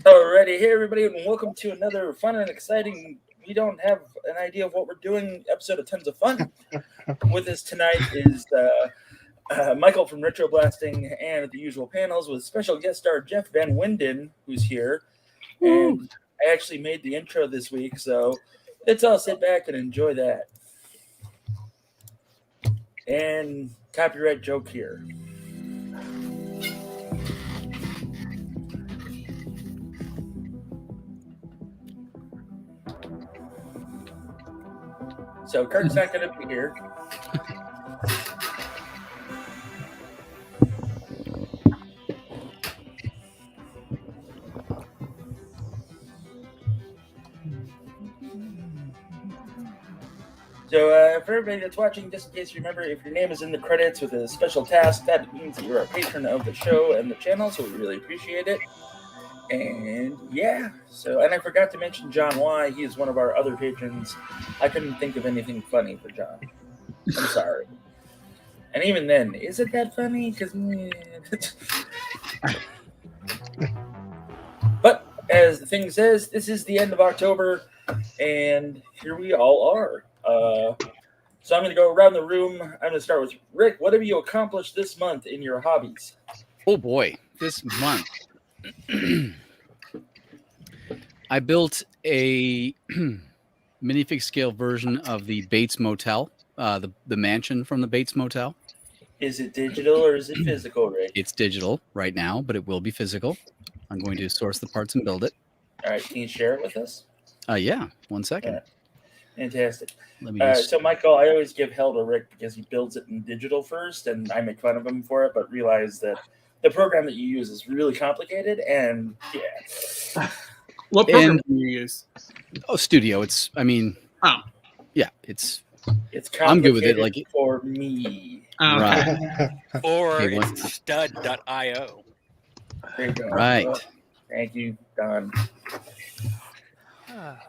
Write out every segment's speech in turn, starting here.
Alrighty, hey everybody, and welcome to another fun and exciting. We don't have an idea of what we're doing. Episode of Tons of Fun. With us tonight is Michael from Retro Blasting and the usual panels with special guest star Jeff Van Winden, who's here. Woo. And I actually made the intro this week, so let's all sit back and enjoy that. And copyright joke here. So Kirk's not going to be here. So for everybody that's watching, just in case you remember, if your name is in the credits with a special task, that means that you're a patron of the show and the channel, so we really appreciate it. And yeah, and I forgot to mention John Y. He is one of our other patrons. I couldn't think of anything funny for John. I'm sorry. And even then, is it that funny? But as the thing says, this is the end of October, and here we all are. So I'm going to go around the room. I'm going to start with Rick. What have you accomplished this month in your hobbies? Oh boy, this month. I built a minifig scale version of the Bates Motel, the mansion from the Bates Motel. Is it digital or is it physical, Rick? It's digital right now, but it will be physical. I'm going to source the parts and build it. All right, can you share it with us? Yeah, 1 second. Yeah. Fantastic. Let me just... So, Michael, I always give hell to Rick because he builds it in digital first, and I make fun of him for it, but realize that the program that you use is really complicated, and yeah. What program do you use? Oh, Studio. It's complicated I'm good with it. Like for me. Oh, right. Or it's stud.io. There you go. Right. Thank you, Don.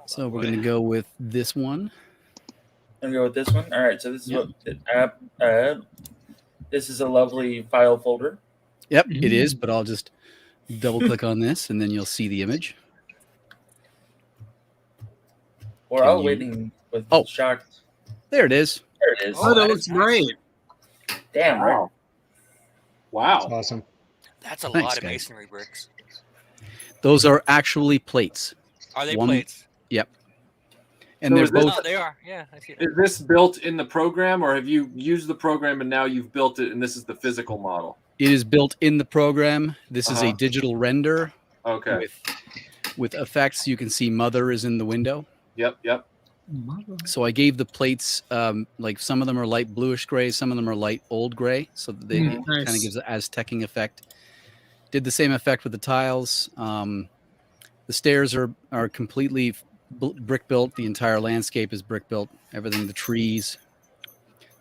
So we're going to go with this one. I'm going to go with this one. All right, so this is this is a lovely file folder. Yep, it is, but I'll just double click on this and then you'll see the image. We're all waiting with shocked. There it is. There it is. Oh, that looks great. Damn, right. Wow. That's awesome. That's a Thanks, lot of guys. masonry bricks. Those are actually plates. Are they plates? Yep. And So they're is this- both. Oh, they are. Yeah, I see that. Is this built in the program, or have you used the program and now you've built it and this is the physical model? It is built in the program. This is a Uh-huh. digital render Okay. with effects. You can see Mother is in the window. Yep. So I gave the plates, like some of them are light bluish gray, some of them are light old gray. So that they Nice. kind of gives an Aztecing effect. Did the same effect with the tiles. The stairs are completely brick built. The entire landscape is brick built. Everything, the trees.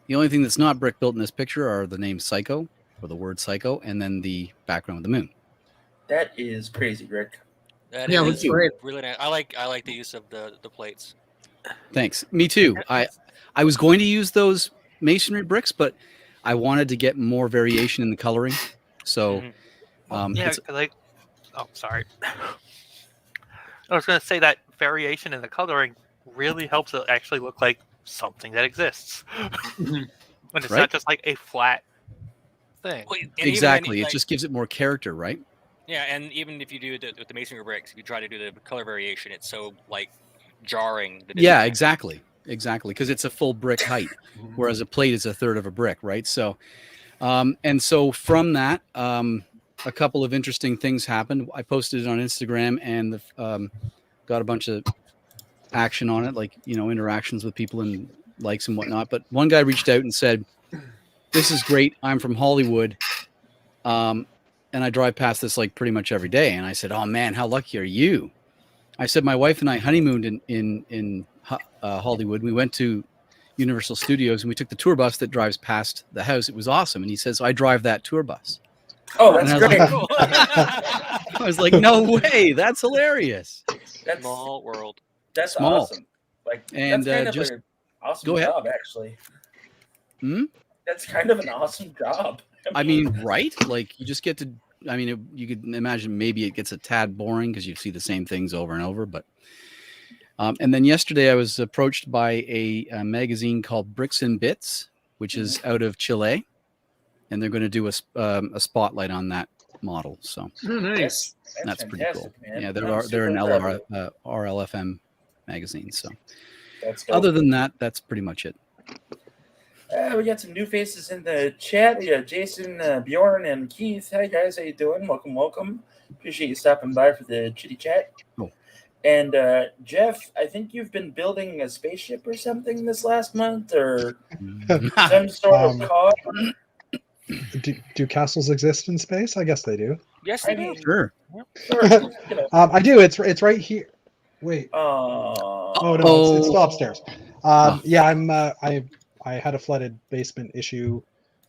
The only thing that's not brick built in this picture are the name Psycho, or the word Psycho, and then the background of the moon. That is crazy, Rick. That Yeah, is looks great. really nice. I like the use of the plates. Thanks. Me too. I was going to use those masonry bricks, but I wanted to get more variation in the coloring. So, Yeah, because sorry. I was going to say that variation in the coloring really helps it actually look like something that exists. When it's Right. not just like a flat thing. Well, and even exactly. then, It just gives it more character, right? yeah, and even if you do it with the masonry bricks, if you try to do the color variation, it's so jarring. That Yeah, exactly. Because it's a full brick height, whereas a plate is a third of a brick, right? So, and so from that, a couple of interesting things happened. I posted it on Instagram and got a bunch of action on it, like, interactions with people and likes and whatnot. But one guy reached out and said, "This is great. I'm from Hollywood. And I drive past this like pretty much every day." And I said, "Oh man, how lucky are you?" I said, "My wife and I honeymooned in Hollywood. We went to Universal Studios and we took the tour bus that drives past the house. It was awesome." And he says, "I drive that tour bus." Oh, that's And I was great. like, I was like, "No way, that's hilarious." That's Small world. That's Small. awesome. And, that's kind of just- an awesome go ahead. job, actually. Hmm? That's kind of an awesome job. I mean, right? Like, you just get to I mean, you could imagine maybe it gets a tad boring because you see the same things over and over. But and then yesterday I was approached by a magazine called Bricks and Bits, which is out of Chile, and they're going to do a spotlight on that model. So Oh, nice. that's pretty cool. Man. Yeah, I'm they're an super proud. RLFM magazine. So That's dope. other than that, that's pretty much it. We got some new faces in the chat. Yeah, Jason, Bjorn, and Keith. Hi guys, how you doing? Welcome. Appreciate you stopping by for the chitty chat. Cool. And Jeff, I think you've been building a spaceship or something this last month, or some sort of car. Do castles exist in space? I guess they do. Yes, I they do. mean, Sure. I do. It's right here. Wait. Oh No, it's still upstairs. Yeah, I had a flooded basement issue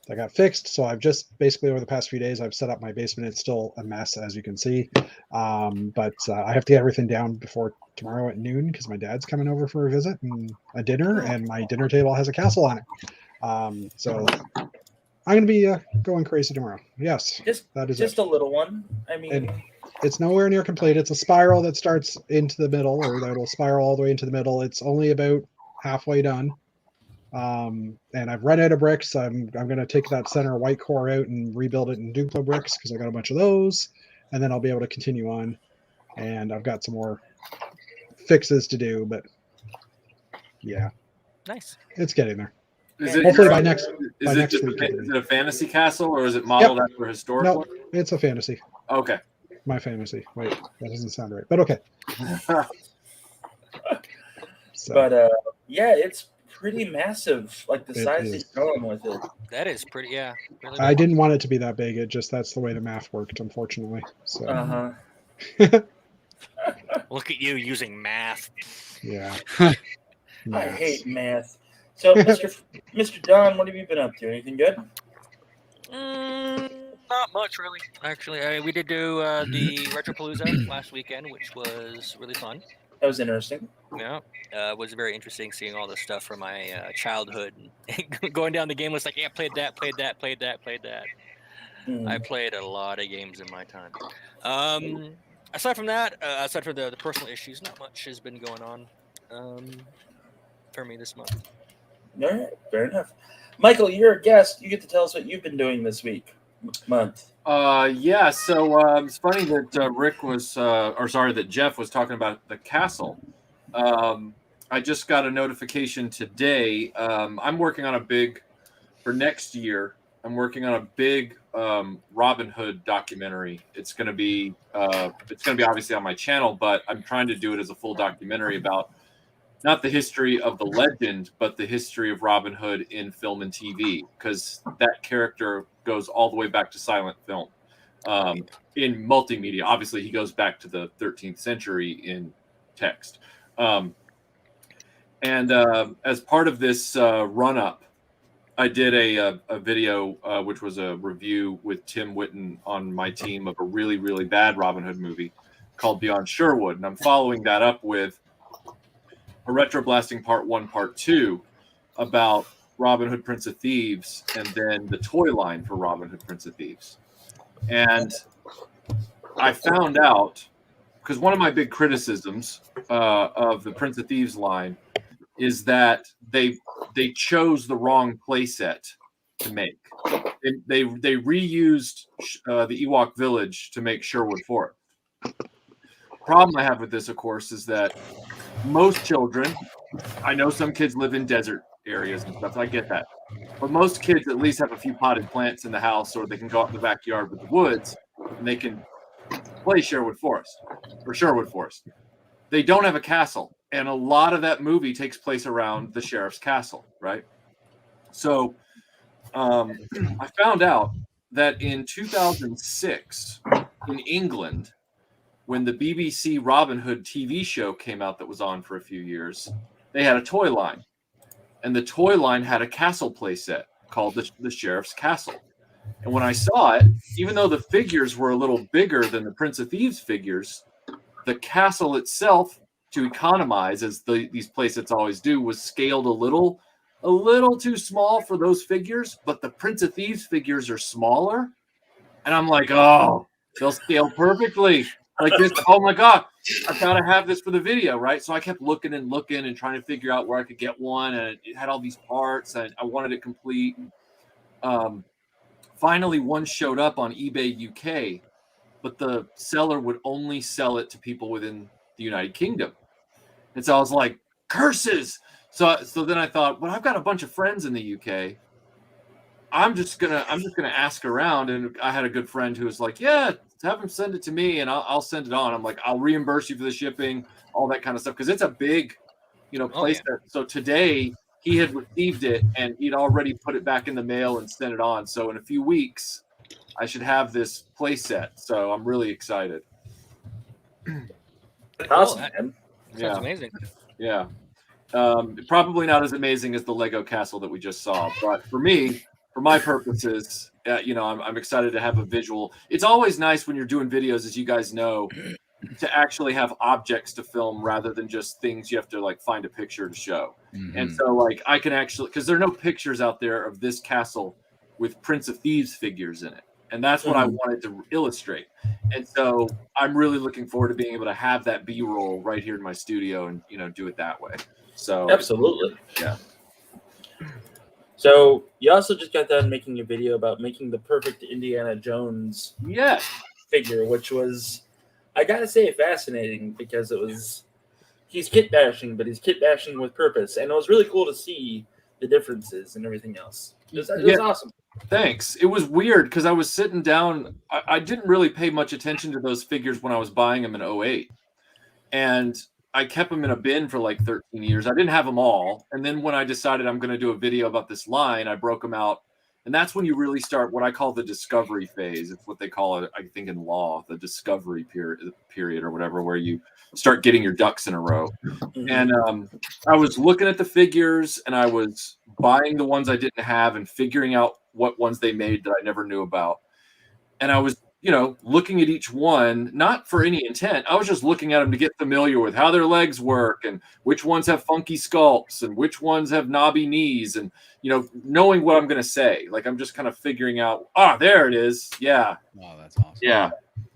that got fixed, so I've just basically over the past few days I've set up my basement. It's still a mess, as you can see, but I have to get everything down before tomorrow at noon because my dad's coming over for a visit and a dinner, and my dinner table has a castle on it. So I'm going to be going crazy tomorrow. Yes, that is just it. a little one. I mean, And it's nowhere near complete. It's a spiral that starts into the middle, or that'll spiral all the way into the middle. It's only about halfway done. And I've run out of bricks. I'm going to take that center white core out and rebuild it in Duplo bricks because I got a bunch of those, and then I'll be able to continue on. And I've got some more fixes to do, but yeah, Nice. it's getting there. Is it Hopefully your- by next Is it week. is it a fantasy castle or is it modeled after a historic No, one? it's a fantasy. Okay. My fantasy. Wait, that doesn't sound right, but okay. So, but yeah, it's pretty massive. Like the It size is. that you're going with it. That is pretty. Yeah. Really I good. didn't want it to be that big. It just that's the way the math worked, unfortunately. So Look at you using math. yeah. I hate math. So, Mr. Don, what have you been up to? Anything good? Not much, really. Actually, we did do the Retropalooza last weekend, which was really fun. That was interesting. Yeah, it was very interesting seeing all the stuff from my childhood and going down the game list. Like, yeah, played that. I played a lot of games in my time. Aside from that, aside from the personal issues, not much has been going on for me this month. All right, fair enough. Michael, you're a guest. You get to tell us what you've been doing this month. Yeah, so it's funny that Rick was, that Jeff was talking about the castle. I just got a notification today. I'm working on for next year, I'm working on a big Robin Hood documentary. It's going to be obviously on my channel, but I'm trying to do it as a full documentary about not the history of the legend, but the history of Robin Hood in film and TV, because that character goes all the way back to silent film. In multimedia, obviously, he goes back to the 13th century in text. And as part of this run-up, I did a video, which was a review with Tim Witten on my team of a really, really bad Robin Hood movie called Beyond Sherwood. And I'm following that up with a Retro Blasting Part 1, Part 2 about Robin Hood Prince of Thieves, and then the toy line for Robin Hood Prince of Thieves. And I found out, because one of my big criticisms of the Prince of Thieves line is that they chose the wrong playset to make. They reused the Ewok village to make Sherwood Forest. Problem I have with this, of course, is that most children, I know some kids live in desert areas and stuff, I get that. But most kids at least have a few potted plants in the house, or they can go out in the backyard with the woods and they can play Sherwood Forest. They don't have a castle. And a lot of that movie takes place around the sheriff's castle, right? So I found out that in 2006 in England, when the BBC Robin Hood TV show came out that was on for a few years, they had a toy line. And the toy line had a castle playset called the Sheriff's Castle. And when I saw it, even though the figures were a little bigger than the Prince of Thieves figures, the castle itself, to economize, as these playsets always do, was scaled a little too small for those figures, but the Prince of Thieves figures are smaller. And I'm like, oh, they'll scale perfectly. Like this, oh my God, I've got to have this for the video, right? So I kept looking and trying to figure out where I could get one. And it had all these parts and I wanted it complete. Finally, one showed up on eBay UK, but the seller would only sell it to people within the United Kingdom. And so I was like, curses. So then I thought, well, I've got a bunch of friends in the UK. I'm just gonna ask around, and I had a good friend who was like, yeah, have him send it to me, and I'll send it on. I'm like, I'll reimburse you for the shipping, all that kind of stuff, because it's a big, place. So today he had received it, and he'd already put it back in the mail and sent it on. So in a few weeks, I should have this play set. So I'm really excited. Awesome, man. Sounds amazing. Yeah. Probably not as amazing as the Lego castle that we just saw, but for me, for my purposes, I'm excited to have a visual. It's always nice when you're doing videos, as you guys know, to actually have objects to film rather than just things you have to like find a picture to show. Mm-hmm. And so like I can actually, because there are no pictures out there of this castle with Prince of Thieves figures in it. And that's what I wanted to illustrate. And so I'm really looking forward to being able to have that B-roll right here in my studio and, do it that way. So absolutely. Yeah. So you also just got done making a video about making the perfect Indiana Jones figure, which was, I gotta say, fascinating because he's kit bashing, but he's kit bashing with purpose. And it was really cool to see the differences and everything else. It was awesome. Thanks. It was weird because I was sitting down. I didn't really pay much attention to those figures when I was buying them in 2008. And I kept them in a bin for like 13 years. I didn't have them all. And then when I decided I'm going to do a video about this line, I broke them out. And that's when you really start what I call the discovery phase. It's what they call it, I think, in law, the discovery period or whatever, where you start getting your ducks in a row. And I was looking at the figures and I was buying the ones I didn't have and figuring out what ones they made that I never knew about. And I was, looking at each one, not for any intent. I was just looking at them to get familiar with how their legs work and which ones have funky sculpts and which ones have knobby knees and, knowing what I'm going to say. Like, I'm just kind of figuring out, there it is. Yeah. Oh, that's awesome. Yeah.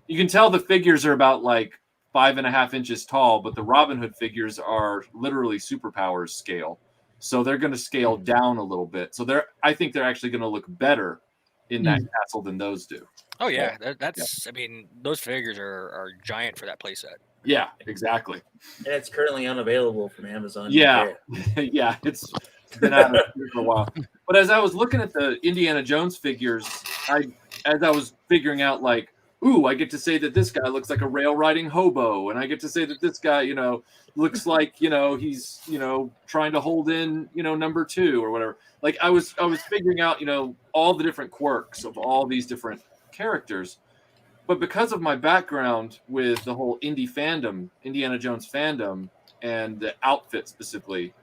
You can tell the figures are about like 5.5 inches tall, but the Robin Hood figures are literally superpowers scale. So they're going to scale down a little bit. So I think they're actually going to look better in that castle than those do. Oh yeah, that's. I mean, those figures are giant for that playset. Yeah, exactly. And it's currently unavailable from Amazon. Yeah, yeah, it's been out of here for a while. But as I was looking at the Indiana Jones figures, as I was figuring out, like, I get to say that this guy looks like a rail riding hobo, and I get to say that this guy, looks like he's trying to hold in number 2 or whatever. Like I was figuring out all the different quirks of all these different characters, but because of my background with the whole Indiana Jones fandom, and the outfit specifically,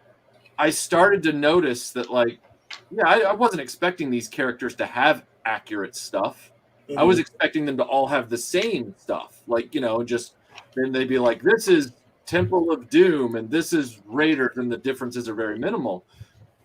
I started to notice that I wasn't expecting these characters to have accurate stuff. I was expecting them to all have the same stuff, just then they'd be like, this is Temple of Doom and this is Raiders, and the differences are very minimal.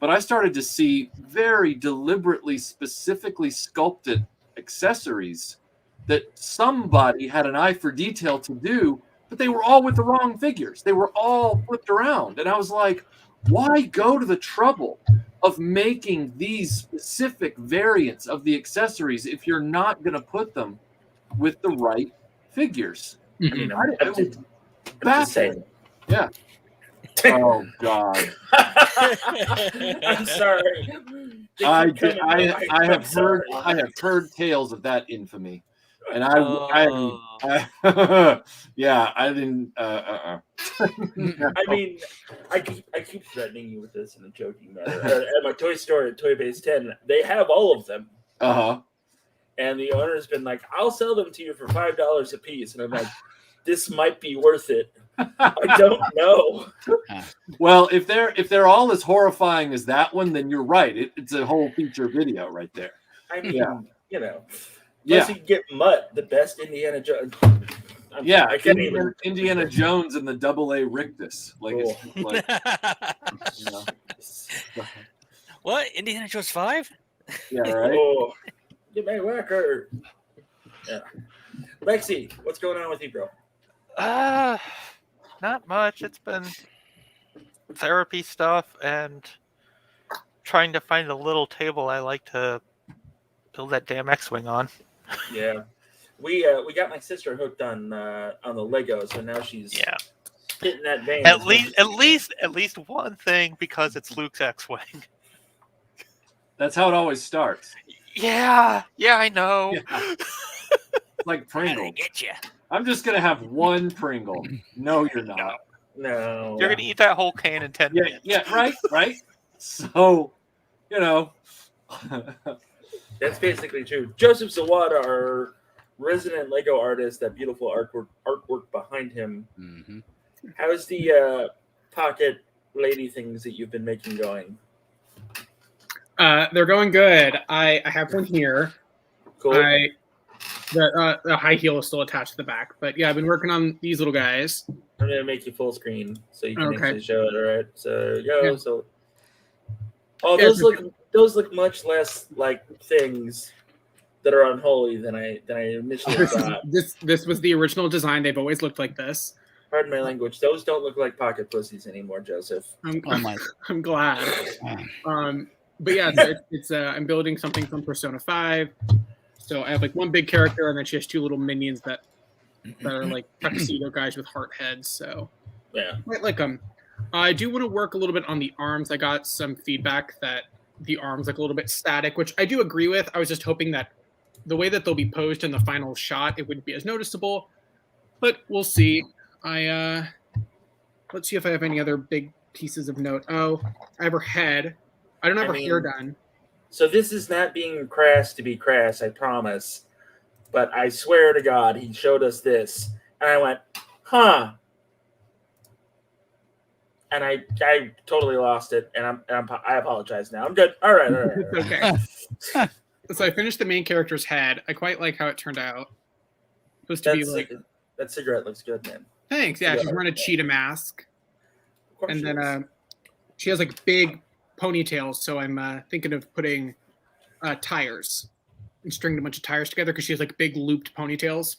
But I started to see very deliberately, specifically sculpted accessories that somebody had an eye for detail to do, but they were all with the wrong figures. They were all flipped around. And I was like, why go to the trouble of making these specific variants of the accessories if you're not going to put them with the right figures? I mean, I was baffling. Yeah. Oh God. I'm sorry. I have heard tales of that infamy, and I didn't. I mean, I keep threatening you with this in a joking manner. At my toy store at Toy Base 10, they have all of them. And the owner's been like, "I'll sell them to you for $5 a piece," and I'm like, "This might be worth it." I don't know. Well, if they're all as horrifying as that one, then you're right. It's a whole feature video right there. I mean, Plus you get Mutt, the best Indiana Jones. Indiana Jones and the AA Rictus. Cool. What? Indiana Jones 5? Yeah, right. Get my whacker. Yeah. Lexi, what's going on with you, bro? Not much. It's been therapy stuff and trying to find a little table I like to build that damn X-wing on. Yeah. We got my sister hooked on the Lego, so now she's hitting that vein. At least one thing, because it's Luke's X-wing. That's how it always starts. Yeah, I know. Yeah. Like Pringle. Get you. I'm just gonna have one Pringle. No, you're not. No. You're gonna eat that whole can in 10 minutes. Yeah, right. So, That's basically true. Joseph Sawada, our resident Lego artist, that beautiful artwork behind him. Mm-hmm. How's the pocket lady things that you've been making going? They're going good. I have one here. Cool. The high heel is still attached to the back, but yeah, I've been working on these little guys. I'm gonna make you full screen so you can Okay. actually show it. All right. So go. Yeah. So. Oh, Yeah, those look much less like things that are unholy than I initially thought. This was the original design. They've always looked like this. Pardon my language. Those don't look like pocket pussies anymore, Joseph. I'm glad. But yeah, it's I'm building something from Persona 5. So I have like one big character, and then she has two little minions that are like tuxedo guys with heart heads. So Yeah. I like them. I do want to work a little bit on the arms. I got some feedback that the arms look a little bit static, which I do agree with. I was just hoping that the way that they'll be posed in the final shot, it wouldn't be as noticeable. But we'll see. Let's see if I have any other big pieces of note. Oh, I have her head. I don't have her hair done. So this is not being crass to be crass, I promise. But I swear to God, he showed us this, and I went, huh. And I totally lost it, and I apologize now. I'm good. All right. Okay. So I finished the main character's head. I quite like how it turned out. Supposed to be like that cigarette looks good, man. Thanks. Yeah, she's wearing a cheetah mask, and then she has like big ponytails. So I'm thinking of putting tires and stringing a bunch of tires together because she has like big looped ponytails.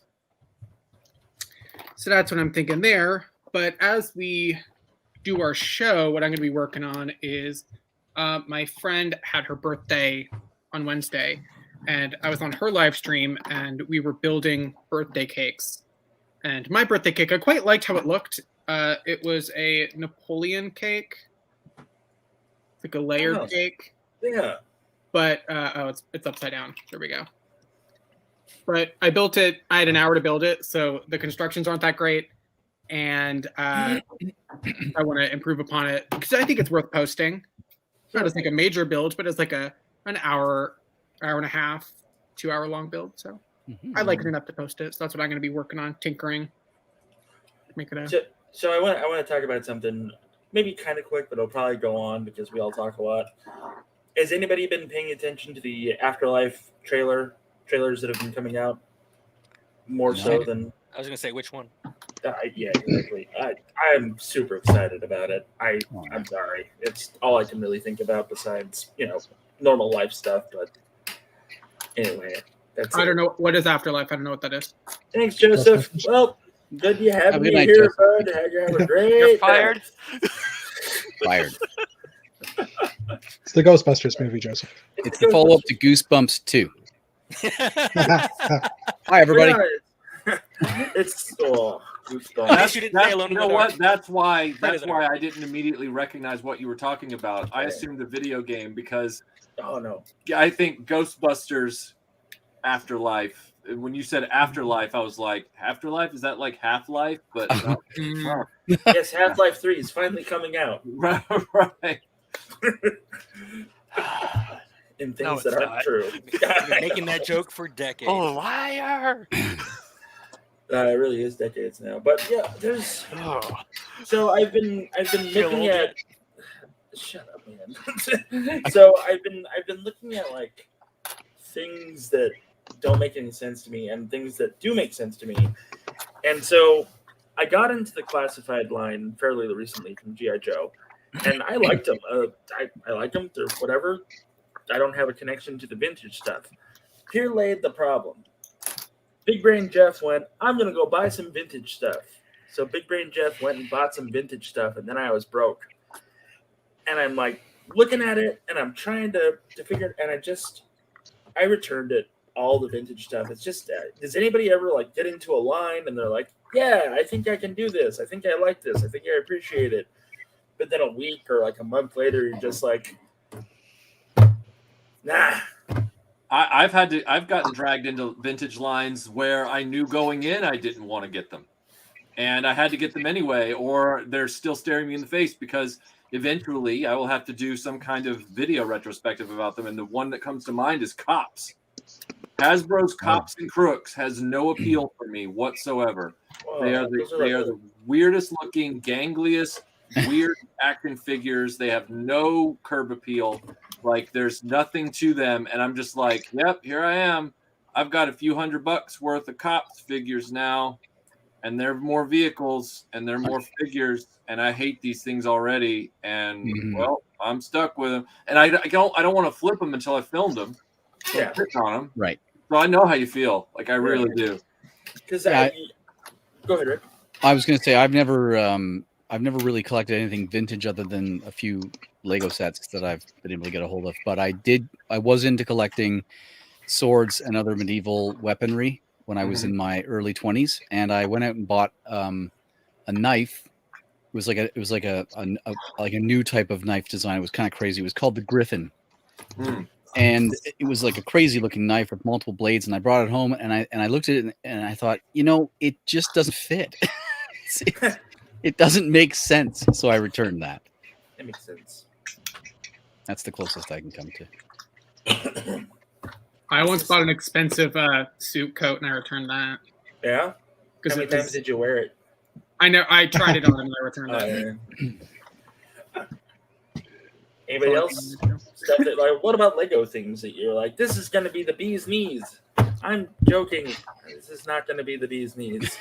So that's what I'm thinking there. But as we do our show, what I'm going to be working on is my friend had her birthday on Wednesday, and I was on her live stream, and we were building birthday cakes. And my birthday cake, I quite liked how it looked. It was a Napoleon cake. It's like a layered cake. Yeah. But, it's upside down. There we go. But I built it. I had an hour to build it, so the constructions aren't that great. And I want to improve upon it because I think it's worth posting. Not as like a major build, but as like an hour and a half, 2 hour long build. So I like it enough to post it. So that's what I'm going to be working on, tinkering. Make it So I want to talk about something maybe kind of quick, but it'll probably go on because we all talk a lot. Has anybody been paying attention to the Afterlife trailers that have been coming out? More so than I was gonna say which one. Yeah, exactly. I'm super excited about it. I'm sorry. It's all I can really think about besides, normal life stuff. But anyway, that's I don't know. What is Afterlife? I don't know what that is. Thanks, Joseph. Well, good you have me night, here, Joseph. bud. You have a great You're fired. Fired. It's the Ghostbusters movie, Joseph. It's the follow-up to Goosebumps 2. Hi, everybody. It's Goosebumps. That's, you didn't say Alone in the Dark. That's why I didn't immediately recognize what you were talking about. I assumed the video game because I think Ghostbusters Afterlife. When you said Afterlife, I was like, Afterlife? Is that like Half-Life? But no. Yes, Half-Life 3 is finally coming out. Right. In things that aren't true. I've been making that joke for decades. Oh, liar! It really is decades now. But yeah, there's. So I've been looking at. Shut up, man. So I've been looking at like things that don't make any sense to me and things that do make sense to me, and so I got into the classified line fairly recently from G.I. Joe, and I liked them. I like them. They're whatever. I don't have a connection to the vintage stuff. Here laid the problem. Big Brain Jeff went, I'm going to go buy some vintage stuff. So Big Brain Jeff went and bought some vintage stuff, and then I was broke. And I'm like looking at it, and I'm trying to figure it, and I returned it, all the vintage stuff. It's just, does anybody ever like get into a line and they're like, yeah, I think I can do this. I think I like this. I think I appreciate it. But then a week or like a month later, you're just like, nah. I've gotten dragged into vintage lines where I knew going in I didn't want to get them, and I had to get them anyway, or they're still staring me in the face because eventually I will have to do some kind of video retrospective about them. And the one that comes to mind is Cops. Hasbro's Cops and Crooks has no appeal for me whatsoever. They are the weirdest looking, gangliest, weird acting figures. They have no curb appeal. Like, there's nothing to them, and I'm just like, yep, here I am. I've got a few $100 worth of Cops figures now, and they're more vehicles, and they're more figures, and I hate these things already. And well, I'm stuck with them, and I don't want to flip them until I filmed them. Yeah, on them. Right. So I know how you feel. Like, I really do. Because go ahead, Rick. I was going to say I've never really collected anything vintage other than a few Lego sets that I've been able to get a hold of. But I was into collecting swords and other medieval weaponry when I was in my early 20s, and I went out and bought a knife. It was like a new type of knife design. It was kind of crazy. It was called the Griffin. And it was like a crazy looking knife with multiple blades. And I brought it home, and I looked at it, and I thought, it just doesn't fit. It doesn't make sense. So I returned that. It makes sense. That's the closest I can come to. I once bought an expensive suit coat, and I returned that. Yeah? How many times did you wear it? I know. I tried it on, and I returned it. Yeah. Anybody else? Stuff that, like, what about Lego things that you're like, this is going to be the bee's knees? I'm joking. This is not going to be the bee's knees.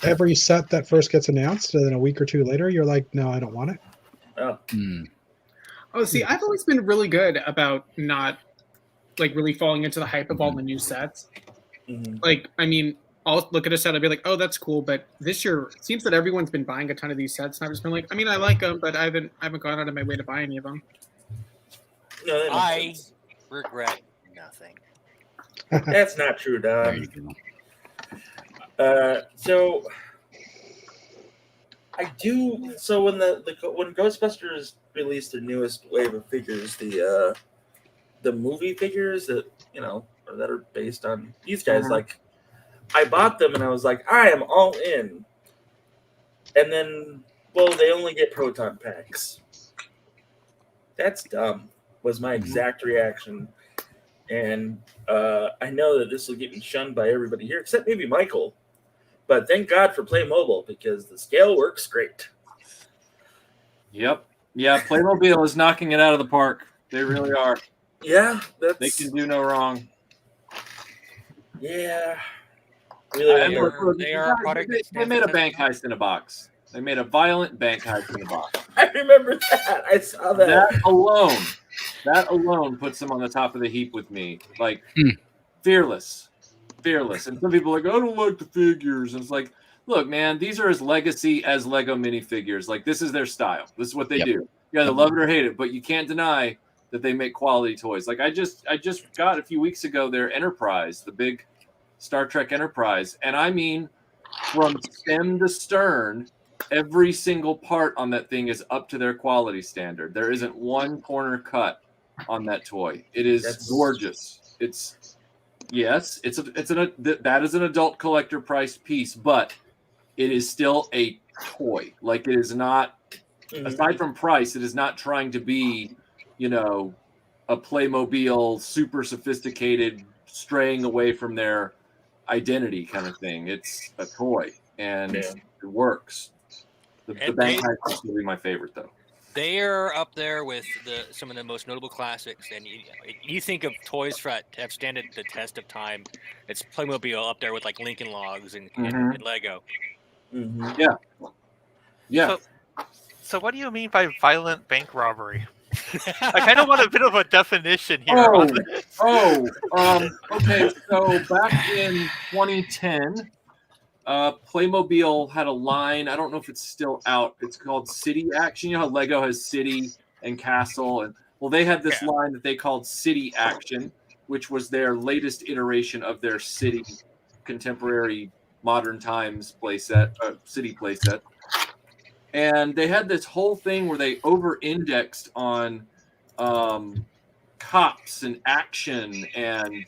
Every set that first gets announced, and then a week or two later, you're like, no, I don't want it. Oh. Oh, see, I've always been really good about not, like, really falling into the hype of all the new sets. Like, I mean, I'll look at a set and be like, oh, that's cool. But this year, it seems that everyone's been buying a ton of these sets. And I've just been like, I mean, I like them, but I haven't gone out of my way to buy any of them. No, I regret nothing. That's not true, Don. So I do. So when when Ghostbusters released their newest wave of figures, the movie figures that that are based on these guys, like, I bought them and I was like, I am all in. And then, well, they only get proton packs. That's dumb. Was my exact reaction. And I know that this will get me shunned by everybody here, except maybe Michael. But thank God for Playmobil, because the scale works great. Yep. Yeah, Playmobil is knocking it out of the park. They really are. Yeah. They can do no wrong. Yeah. Really, they are a product. They made a bank heist in a box. They made a violent bank heist in a box. I remember that. I saw that. That alone puts them on the top of the heap with me. Like, fearless. And some people are like, I don't like the figures. And it's like, look, man, these are as legacy as Lego minifigures. Like, this is their style. This is what they do. You either love it or hate it, but you can't deny that they make quality toys. Like, I just got a few weeks ago their Enterprise, the big Star Trek Enterprise. And I mean, from stem to stern, every single part on that thing is up to their quality standard. There isn't one corner cut on that toy. It is gorgeous. That is an adult collector priced piece, but it is still a toy. Like, it is not, aside from price, it is not trying to be, a Playmobil super sophisticated, straying away from their identity kind of thing. It's a toy, and it works. The bank heist is really my favorite, though. They are up there with some of the most notable classics. And you think of toys that have stood the test of time. It's Playmobil up there with, like, Lincoln Logs and Lego. Yeah. So what do you mean by violent bank robbery? I kind of want a bit of a definition here. On this. Okay. So back in 2010, Playmobil had a line. I don't know if it's still out. It's called City Action. You know how Lego has City and Castle, and well, they had this line that they called City Action, which was their latest iteration of their city, contemporary, modern times playset, city playset. And they had this whole thing where they over-indexed on cops and action and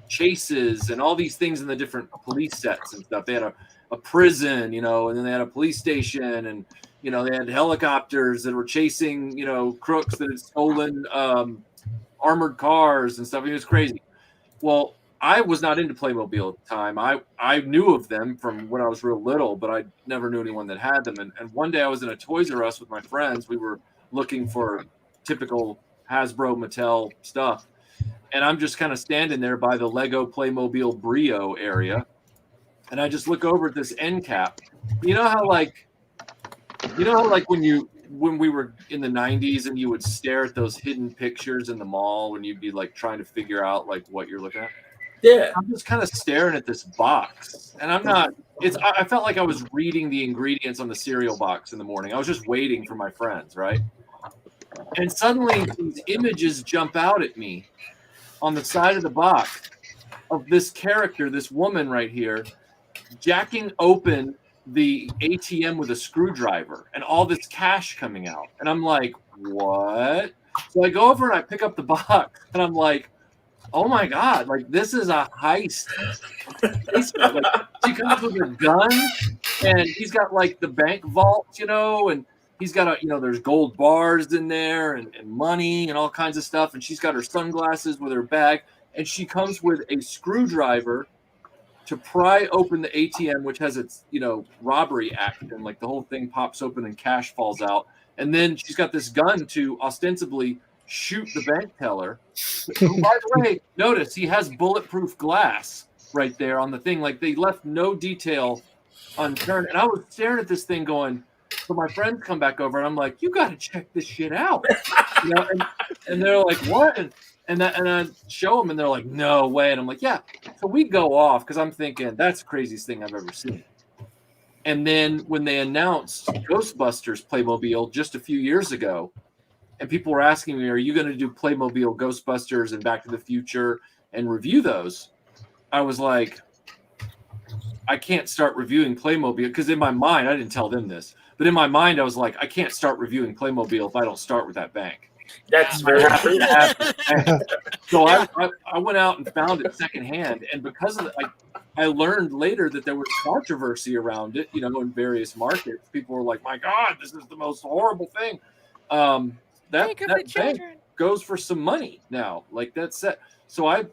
chases and all these things in the different police sets and stuff. They had a prison, and then they had a police station, and they had helicopters that were chasing crooks that had stolen armored cars and stuff. It was crazy. Well, I was not into Playmobil at the time. I knew of them from when I was real little, but I never knew anyone that had them. And one day I was in a Toys R Us with my friends. We were looking for typical Hasbro Mattel stuff. And I'm just kind of standing there by the Lego Playmobil Brio area. And I just look over at this end cap. You know how when we were in the 90s and you would stare at those hidden pictures in the mall when you'd be like trying to figure out like what you're looking at? Yeah. I'm just kind of staring at this box, and I felt like I was reading the ingredients on the cereal box in the morning. I was just waiting for my friends, right? And suddenly these images jump out at me on the side of the box of this character, this woman right here, jacking open the ATM with a screwdriver and all this cash coming out. And I'm like, what? So I go over and I pick up the box, and I'm like, oh my God, like this is a heist. Like, she comes with a gun, and he's got like the bank vault, and he's got there's gold bars in there and money and all kinds of stuff. And she's got her sunglasses with her bag, and she comes with a screwdriver to pry open the ATM, which has its, robbery action. Like the whole thing pops open and cash falls out. And then she's got this gun to ostensibly shoot the bank teller. Who, by the way, notice he has bulletproof glass right there on the thing. Like they left no detail unturned. And I was staring at this thing going, so my friends come back over and I'm like, you got to check this shit out. And they're like, what? And I show them and they're like, no way. And I'm like, yeah. So we go off because I'm thinking that's the craziest thing I've ever seen. And then when they announced Ghostbusters Playmobil just a few years ago, and people were asking me, are you going to do Playmobil Ghostbusters and Back to the Future and review those? I was like, I can't start reviewing Playmobil because in my mind, I didn't tell them this, but in my mind, I was like, I can't start reviewing Playmobil if I don't start with that bank. That's very true. So I went out and found it secondhand. And because of that, I learned later that there was controversy around it, in various markets. People were like, my God, this is the most horrible thing. That bank goes for some money now. Like that's it. So I,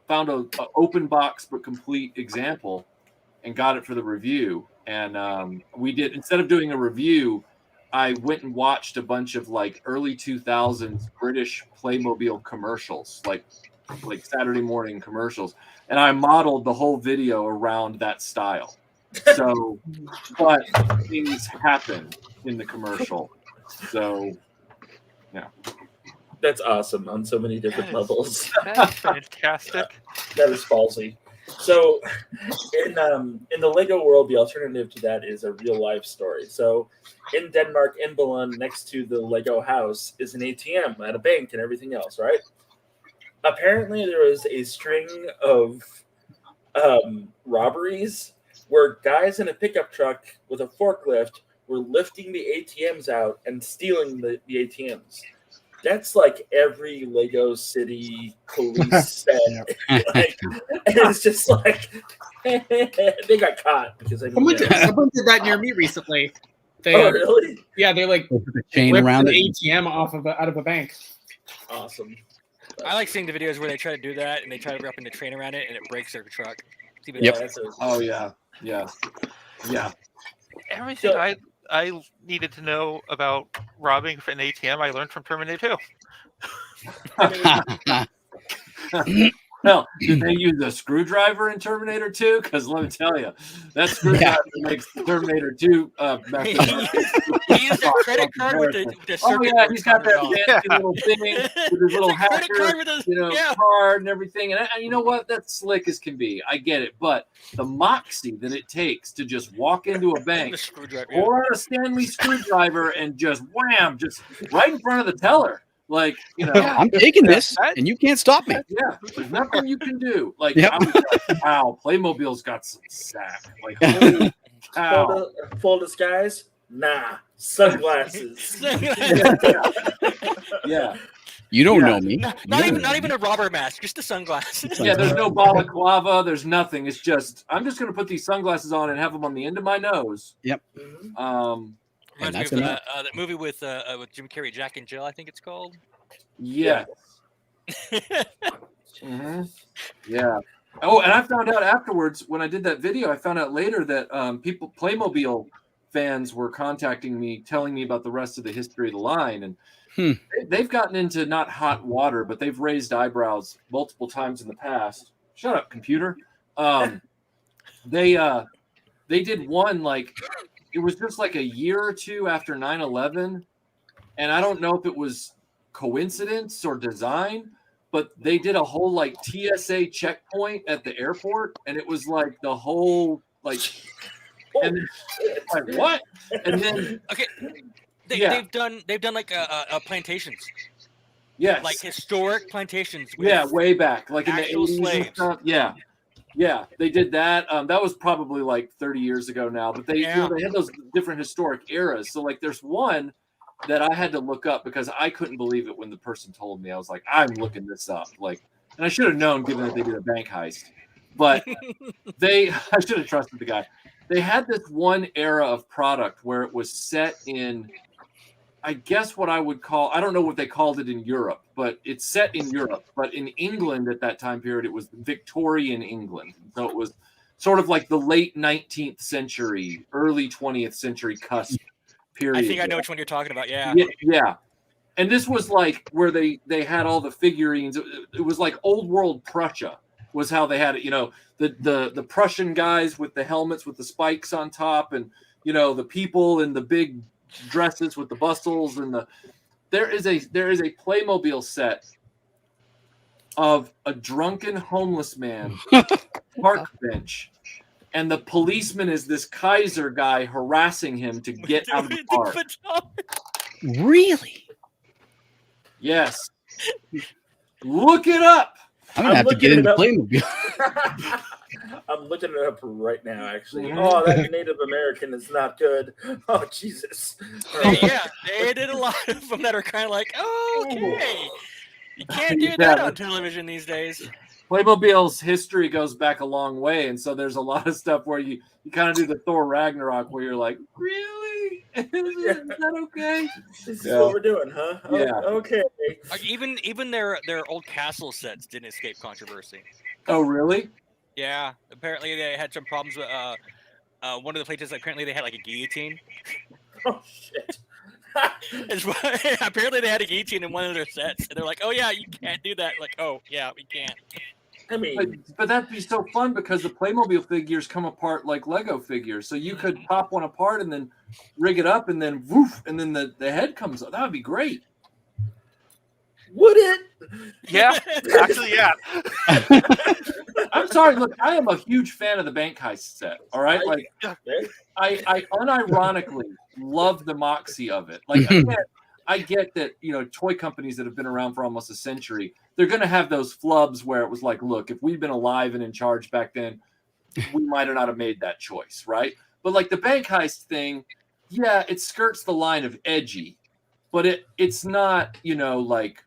found a open box but complete example and got it for the review. And we did, instead of doing a review, I went and watched a bunch of like early 2000s British Playmobil commercials, like Saturday morning commercials. And I modeled the whole video around that style. So, but things happen in the commercial. So, yeah. That's awesome on so many different levels. That's fantastic. That is ballsy. So, in the Lego world, the alternative to that is a real life story. So, in Denmark, in Billund, next to the Lego house, is an ATM at a bank and everything else, right? Apparently, there was a string of robberies where guys in a pickup truck with a forklift were lifting the ATMs out and stealing the ATMs. That's like every Lego City police set. And it's just like they got caught because someone did that near me recently. They, really? Yeah, they like the chain around the it. ATM out of a bank. Awesome. I like seeing the videos where they try to do that and they try to wrap in the train around it and it breaks their truck. Yep. Oh yeah. Everything I needed to know about robbing an ATM, I learned from Terminator 2. Well, did they use a screwdriver in Terminator 2? Because let me tell you, that screwdriver makes the Terminator 2 He used a credit card with the Oh circuit. yeah, he's got that on it. fancy little thing with his little It's a credit hacker, card with a card and everything. And you know what? That's slick as can be. I get it, but the moxie that it takes to just walk into a bank, pull out a Stanley screwdriver, and just wham, just right in front of the teller. Like, I'm taking this, and you can't stop me. Yeah, there's nothing you can do. Like, Yep. I was like, wow, Playmobil's got some sack. Like, holy cow. Full disguise? Nah, sunglasses. Yeah. You don't know me. Not even a robber mask, just the sunglasses. Yeah, there's no balaclava. There's nothing. It's just, I'm just going to put these sunglasses on and have them on the end of my nose. Yep. Reminds me of that movie with Jim Carrey, Jack and Jill, I think it's called. Yeah. Yeah. Oh, and I found out afterwards when I did that video, I found out later that Playmobil fans were contacting me, telling me about the rest of the history of the line. And they've gotten into not hot water, but they've raised eyebrows multiple times in the past. Shut up, computer. They did one, like, it was just like a year or two after 9/11. And I don't know if it was coincidence or design, but they did a whole like TSA checkpoint at the airport. And it was like the whole, like, and like what? And then they've done like plantations. Yes. Like historic plantations. With way back, like in the 80s slaves. and stuff. Yeah, they did that. That was probably like 30 years ago now, but they had those different historic eras. So like there's one that I had to look up because I couldn't believe it when the person told me. I was like, I'm looking this up. Like, and I should have known given that they did a bank heist. But I should have trusted the guy. They had this one era of product where it was set in, I guess what I would call, I don't know what they called it in Europe, but it's set in Europe. But in England at that time period, it was Victorian England. So it was sort of like the late 19th century, early 20th century cusp period. I think I know which one you're talking about. Yeah. Yeah. And this was like where they had all the figurines. It was like old world Prussia was how they had it. The Prussian guys with the helmets with the spikes on top, and the people in the big dresses with the bustles, and there is a Playmobil set of a drunken homeless man park bench, and the policeman is this Kaiser guy harassing him to get out of the park. Really? Yes. Look it up. I'm gonna have to get into Playmobil. I'm looking it up right now, actually. Oh, that Native American is not good. Oh, Jesus. They did a lot of them that are kind of like, okay, you can't do that on television these days. Playmobil's history goes back a long way, and so there's a lot of stuff where you kind of do the Thor Ragnarok where you're like, really? Is that okay? This is what we're doing, huh? Yeah. Okay. Even their old castle sets didn't escape controversy. Oh, really? Yeah. Apparently they had some problems with one of the places. Apparently they had like a guillotine. Oh shit. Apparently they had a guillotine in one of their sets, and they're like, "Oh yeah, you can't do that." Like, "Oh yeah, we can't." I mean, but that'd be so fun because the Playmobil figures come apart like Lego figures, so you could pop one apart and then rig it up, and then woof, and then the head comes up. That would be great. Would it? Yeah, actually, yeah. I'm sorry. Look, I am a huge fan of the bank heist set. All right, like I unironically love the moxie of it. Like I get that toy companies that have been around for almost a century, they're going to have those flubs where it was like, look, if we'd been alive and in charge back then, we might have not have made that choice, right? But like the bank heist thing, yeah, it skirts the line of edgy, but it's not like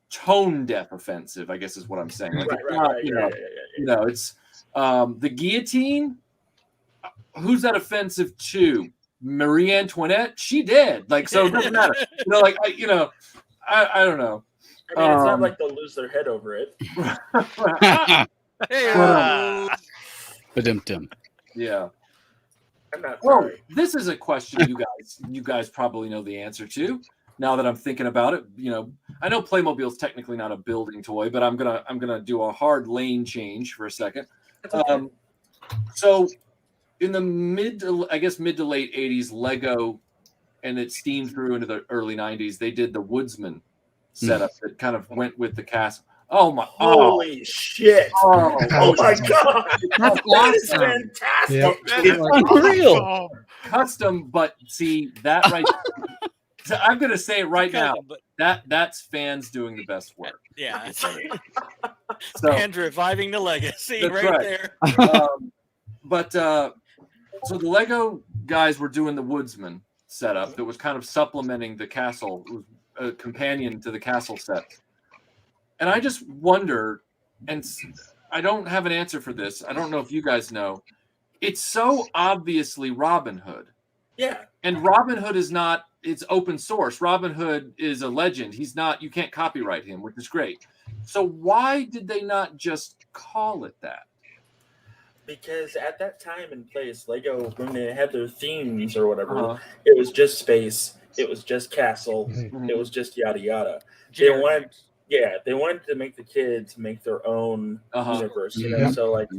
tone deaf offensive, I guess is what I'm saying. Like it's the guillotine. Who's that offensive to? Marie Antoinette? She did. Like, so it doesn't matter. I don't know. I mean, it's not like they'll lose their head over it. Yeah. I'm not sorry. This is a question you guys probably know the answer to. Now that I'm thinking about it, I know Playmobil is technically not a building toy, but I'm gonna do a hard lane change for a second. So in the mid to late 80s, Lego, and it steamed through into the early 90s, they did the Woodsman setup that kind of went with the castle. Oh my! Holy shit! Oh my god! That's That is awesome. fantastic. Yep. It's unreal. Custom, but see that right. So I'm gonna say it right now. That's fans doing the best work. Yeah, it's So and reviving the legacy That's right right. there. So the Lego guys were doing the Woodsman setup that was kind of supplementing the castle, it was a companion to the castle set. And I just wonder, and I don't have an answer for this. I don't know if you guys know. It's so obviously Robin Hood. Yeah. And Robin Hood is not, it's open source. Robin Hood is a legend. He's not, you can't copyright him, which is great. So why did they not just call it that? Because at that time and place, Lego, when they had their themes or whatever, it was just space, it was just castle, it was just yada yada. They wanted to make the kids make their own universe, you know. So like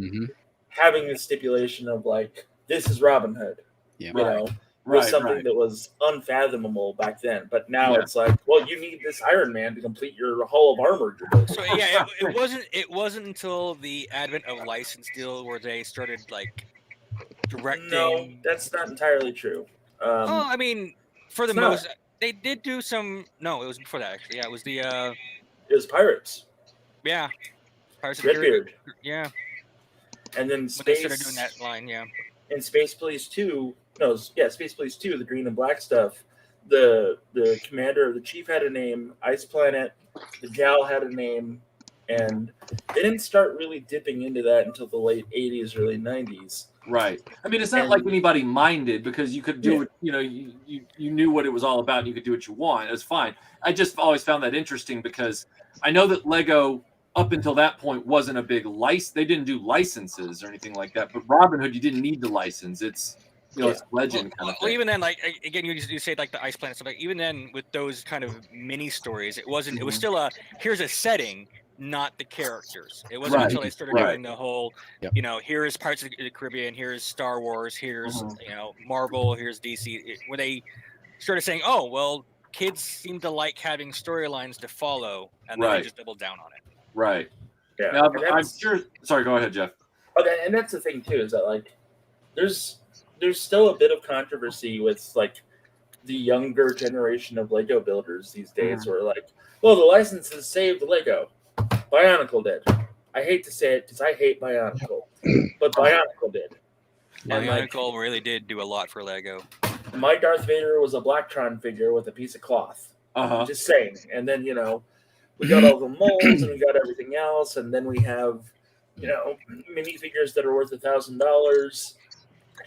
having the stipulation of like, this is Robin Hood, you know, was something that was unfathomable back then. But now it's like, well, you need this Iron Man to complete your Hall of Armor. So yeah, it wasn't until the advent of license deal where they started like directing. No, that's not entirely true. Oh, I mean, for the most, they did do some. No, it was before that actually. Yeah, it was the. It was Pirates. Yeah, Pirates of Redbeard. Yeah. And then when Space. they started doing that line, And Space Police 2. No, Space Police 2, the green and black stuff. The commander, the chief had a name. Ice Planet, the gal had a name, and they didn't start really dipping into that until the late 80s, early 90s. Right. I mean, it's not like anybody minded because you could do it. You know, you knew what it was all about. And you could do what you want. It was fine. I just always found that interesting because I know that Lego up until that point wasn't a big license. They didn't do licenses or anything like that. But Robin Hood, you didn't need the license. It's it's legend kind of thing. Well, even then, like again, you say like the Ice Planet stuff. Like even then, with those kind of mini stories, it wasn't. It was still here's a setting, not the characters. It wasn't until they started doing the whole, you know, here's Pirates of the Caribbean, here's Star Wars, here's you know Marvel, here's DC, where they started saying, oh well, kids seem to like having storylines to follow, and then they just doubled down on it. Right. Yeah. Now, I'm sure. Sorry, go ahead, Jeff. Okay, and that's the thing too, is that like there's still a bit of controversy with like the younger generation of Lego builders these days, where like, well, the licenses saved Lego. Bionicle did. I hate to say it because I hate Bionicle, but Bionicle did. Bionicle really did do a lot for Lego. My Darth Vader was a Blacktron figure with a piece of cloth. Just saying. And then, you know, we got all the molds and we got everything else, and then we have, you know, minifigures that are worth $1,000,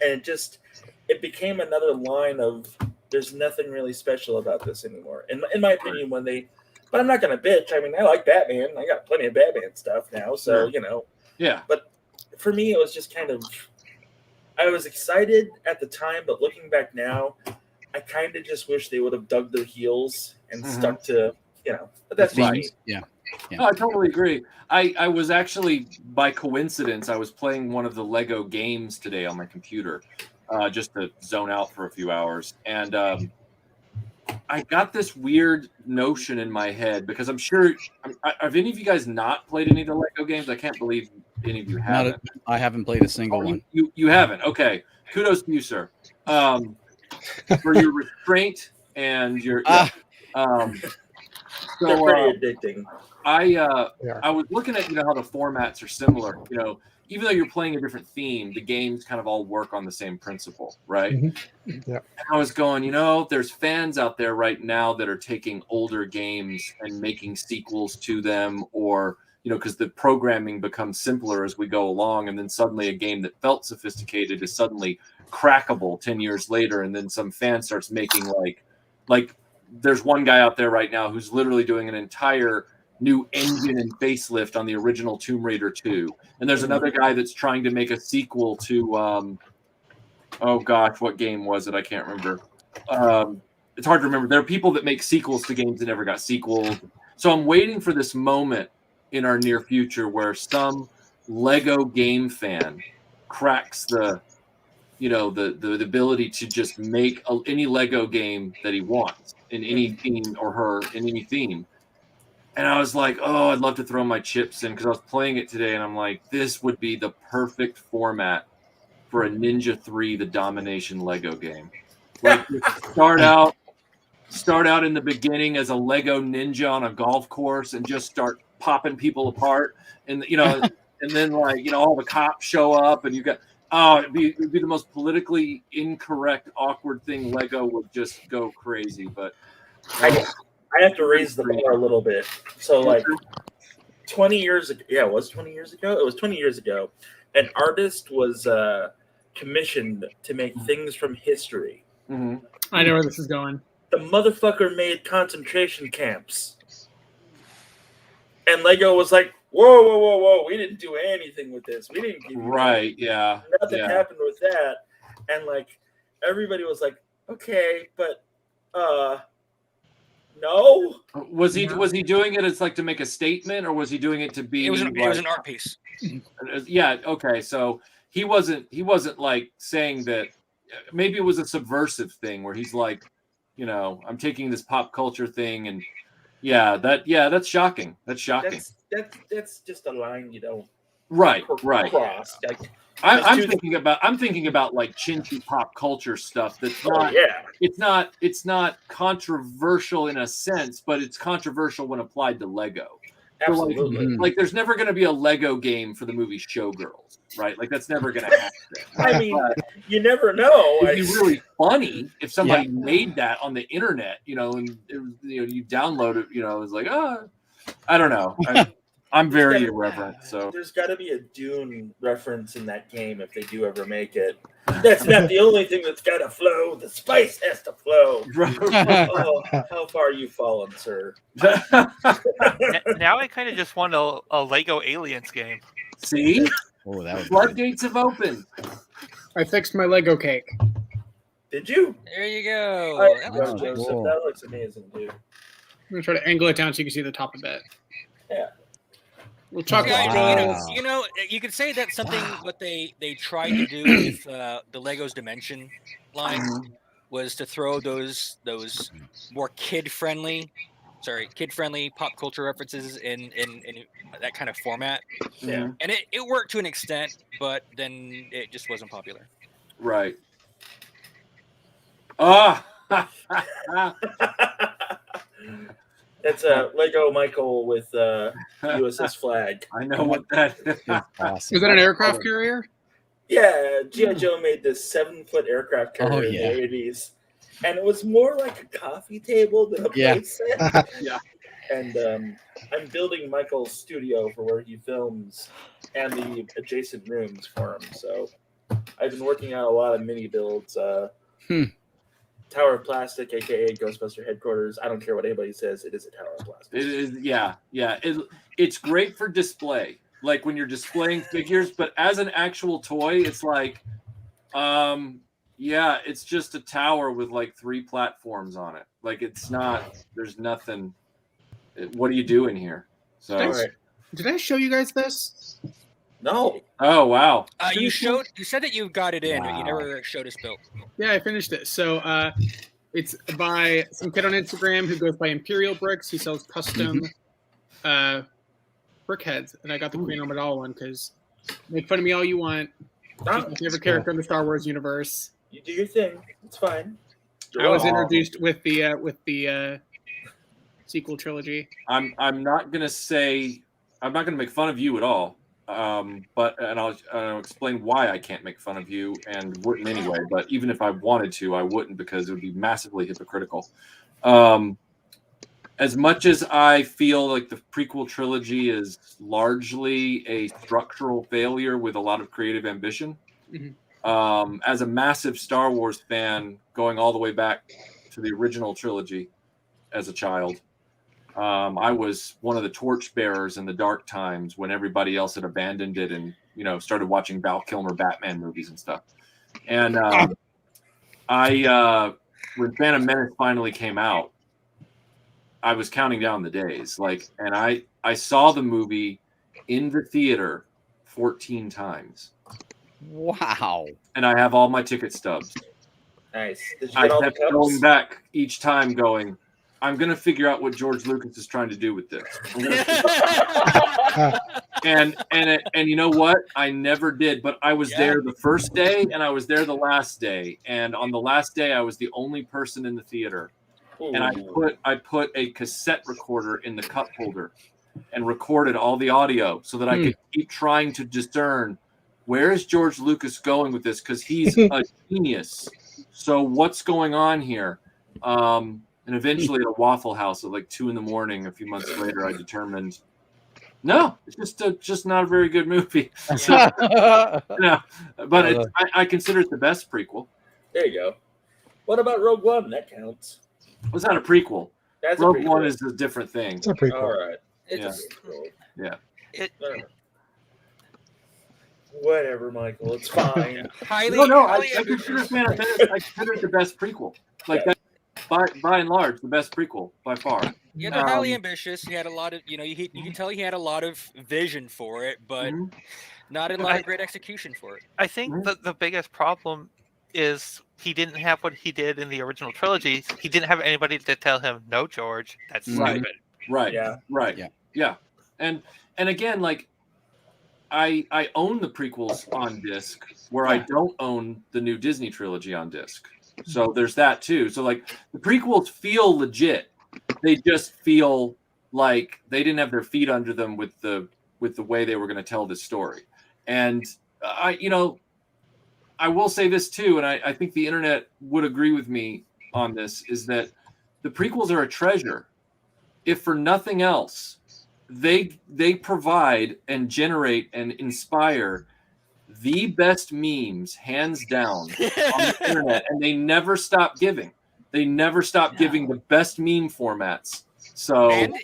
and it became another line of there's nothing really special about this anymore. In my opinion, but I'm not gonna bitch. I mean, I like Batman. I got plenty of Batman stuff now, so you know. Yeah. But for me, it was just kind of. I was excited at the time, but looking back now, I kind of just wish they would have dug their heels and stuck to, you know. But that's me. Yeah. No, I totally agree. I was actually, by coincidence, I was playing one of the Lego games today on my computer, just to zone out for a few hours, and I got this weird notion in my head because I'm sure. Have any of you guys not played any of the Lego games? I can't believe any of you haven't. I haven't played a single one. You haven't? Okay. Kudos to you, sir. For your restraint and your. They're pretty addicting. I was looking at how the formats are similar. You know, even though you're playing a different theme, the games kind of all work on the same principle, right? Yeah. And I was going, there's fans out there right now that are taking older games and making sequels to them, or because the programming becomes simpler as we go along, and then suddenly a game that felt sophisticated is suddenly crackable 10 years later, and then some fan starts making like there's one guy out there right now who's literally doing an entire new engine and facelift on the original Tomb Raider 2. And there's another guy that's trying to make a sequel to, oh gosh, what game was it? I can't remember. It's hard to remember. There are people that make sequels to games that never got sequels. So I'm waiting for this moment in our near future where some Lego game fan cracks the ability to just make any Lego game that he wants in any theme or her in any theme. And I was like, oh, I'd love to throw my chips in because I was playing it today and I'm like, this would be the perfect format for a Ninja 3 The Domination Lego game. Like start out in the beginning as a Lego ninja on a golf course and just start popping people apart. And, and then all the cops show up and you got, it'd be the most politically incorrect, awkward thing. Lego would just go crazy. But I have to raise the bar a little bit. So 20 years ago, it was 20 years ago. It was 20 years ago. An artist was commissioned to make things from history. Mm-hmm. I know where this is going. The motherfucker made concentration camps. And Lego was like, whoa, we didn't do anything with this. We didn't give you right, yeah. Nothing happened with that. And everybody was like, okay, but no. Was he doing it as to make a statement, or was he doing it to be? It was an art piece. Yeah. Okay. So he wasn't saying that. Maybe it was a subversive thing where he's like, I'm taking this pop culture thing and that's shocking. That's shocking. That's just a line you don't cross. I'm thinking about chinchy pop culture stuff that's not it's not controversial in a sense, but it's controversial when applied to Lego. Absolutely. So there's never going to be a Lego game for the movie Showgirls, right? That's never going to happen. I mean, you never know. It'd be really funny if somebody made that on the internet, and you download it, it's like, I don't know. I'm very irreverent, so there's got to be a Dune reference in that game if they do ever make it. That's not the only thing that's got to flow. The spice has to flow. Oh, how far you've fallen, sir. Now I kind of just want a Lego Aliens game. See? Floodgates have opened. I fixed my Lego cake. Did you? There you go. That looks amazing, dude. I'm going to try to angle it down so you can see the top of it. Yeah. We'll talk you could say that's something what they tried to do with the Legos Dimension line was to throw those more kid-friendly pop culture references in that kind of format. Yeah. And it worked to an extent, but then it just wasn't popular. Right. It's a Lego Michael with USS flag. I know what that is. Awesome. Is that an aircraft carrier? Yeah, G.I. Joe made this 7-foot aircraft carrier in the 80s. And it was more like a coffee table than a playset. Yeah. And I'm building Michael's studio for where he films and the adjacent rooms for him. So I've been working on a lot of mini builds. Tower of Plastic, aka Ghostbuster headquarters. I don't care what anybody says. It is a Tower of Plastic. It is, yeah. It's great for display, like when you're displaying figures. But as an actual toy, it's it's just a tower with 3 platforms on it. It's not. There's nothing. What are you doing here? So. Did I show you guys this? No. Oh wow. You said that you got it in, but you never showed us built. Yeah, I finished it. So it's by some kid on Instagram who goes by Imperial Bricks. He sells custom brick heads, and I got the Queen Amidala one because make fun of me all you want. She's my favorite character in the Star Wars universe. You do your thing. It's fine. I was introduced with the sequel trilogy. I'm not gonna make fun of you at all. But I'll explain why I can't make fun of you and wouldn't anyway. But even if I wanted to, I wouldn't because it would be massively hypocritical. As much as I feel like the prequel trilogy is largely a structural failure with a lot of creative ambition, as a massive Star Wars fan going all the way back to the original trilogy as a child, I was one of the torchbearers in the dark times when everybody else had abandoned it and, started watching Val Kilmer Batman movies and stuff. And when Phantom Menace finally came out, I was counting down the days. Like, and I saw the movie in the theater 14 times. Wow. And I have all my ticket stubs. Nice. Did you I get all the kept going cups? back each time going, I'm going to figure out what George Lucas is trying to do with this. And you know what? I never did, but I was there the first day and I was there the last day. And on the last day, I was the only person in the theater. And I put a cassette recorder in the cup holder and recorded all the audio so that I could keep trying to discern where is George Lucas going with this, because he's a genius. So what's going on here? And eventually at a Waffle House at like 2 a.m, a few months later, I determined, no, it's just not a very good movie. So, no, but I consider it the best prequel. There you go. What about Rogue One? That counts. Was that a prequel? That's Rogue a prequel. One is a different thing. It's a prequel. All right. It's a prequel. Whatever, Michael. It's fine. Highly, I highly consider it the best prequel. Like that, by and large, the best prequel by far. Yeah, they're highly ambitious. He had a lot of, you can tell he had a lot of vision for it, but not a lot of great execution for it. I think the biggest problem is he didn't have what he did in the original trilogy. He didn't have anybody to tell him, no, George, that's stupid. Right. Yeah. Right. Yeah. And again, like I own the prequels on disc, where I don't own the new Disney trilogy on disc. So there's that too. So like the prequels feel legit. They just feel like they didn't have their feet under them with the way they were going to tell this story. And I will say this too, and I think the internet would agree with me on this, is that the prequels are a treasure. If for nothing else, they provide and generate and inspire the best memes, hands down, on the internet, and they never stop giving. They never stop giving the best meme formats. So, and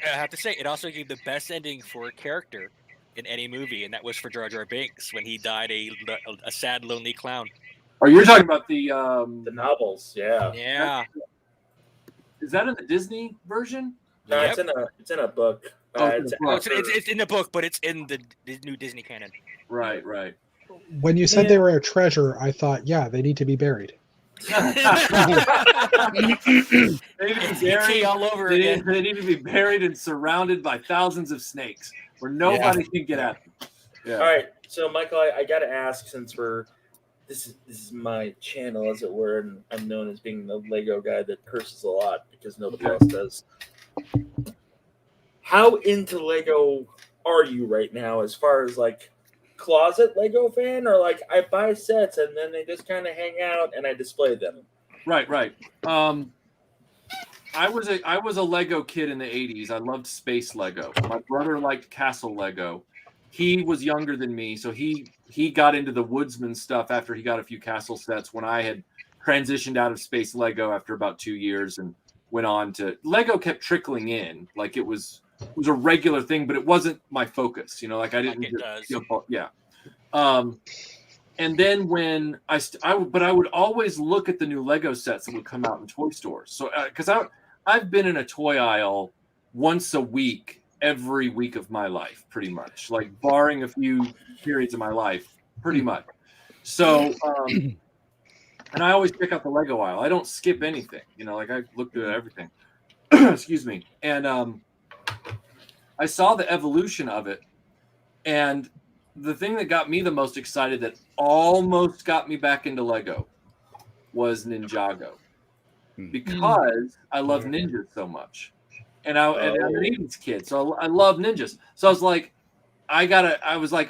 I have to say, it also gave the best ending for a character in any movie, and that was for Jar Jar Binks when he died a sad, lonely clown. Oh, you're talking about the novels, yeah. Yeah. Is that in the Disney version? No, it's in a book. It's in the book, but it's in the new Disney canon. Right. When you said they were a treasure, I thought, they need to be buried. They need to be buried all over again. They need to be buried and surrounded by thousands of snakes where nobody can get at them. Yeah. All right, so Michael, I got to ask, since this is my channel, as it were, and I'm known as being the Lego guy that curses a lot because nobody else does. How into Lego are you right now, as far as like closet Lego fan, or like I buy sets and then they just kind of hang out and I display them? Right. I was a Lego kid in the 80s. I loved space Lego. My brother liked castle Lego. He was younger than me, so he got into the Woodsman stuff after he got a few castle sets, when I had transitioned out of space Lego after about 2 years and went on to Lego. Kept trickling in, like it was a regular thing, but it wasn't my focus. Like I didn't. And then when I would always look at the new Lego sets that would come out in toy stores. So because I've been in a toy aisle once a week, every week of my life, pretty much, like barring a few periods of my life, pretty much. So, and I always pick up the Lego aisle. I don't skip anything, like I looked at everything. Excuse me. And I saw the evolution of it. And the thing that got me the most excited, that almost got me back into Lego, was Ninjago. Because I love ninjas so much. And I'm an 80s kid, so I love ninjas. So I was like,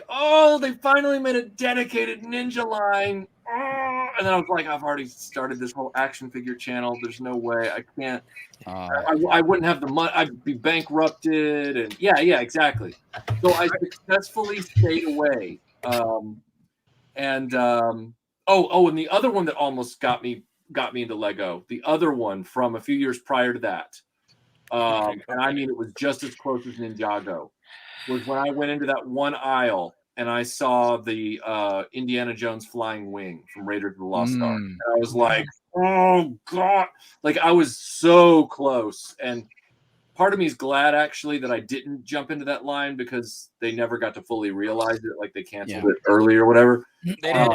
oh, they finally made a dedicated ninja line. And then I was like, I've already started this whole action figure channel. There's no way I can't. I wouldn't have the money. I'd be bankrupted. And yeah, exactly. So I successfully stayed away. And the other one that almost got me into Lego, the other one from a few years prior to that, and I mean it was just as close as Ninjago, was when I went into that one aisle and I saw the Indiana Jones flying wing from Raiders of the Lost Ark. And I was like, oh God, like I was so close. And part of me is glad actually that I didn't jump into that line because they never got to fully realize it, like they canceled it early or whatever. They did,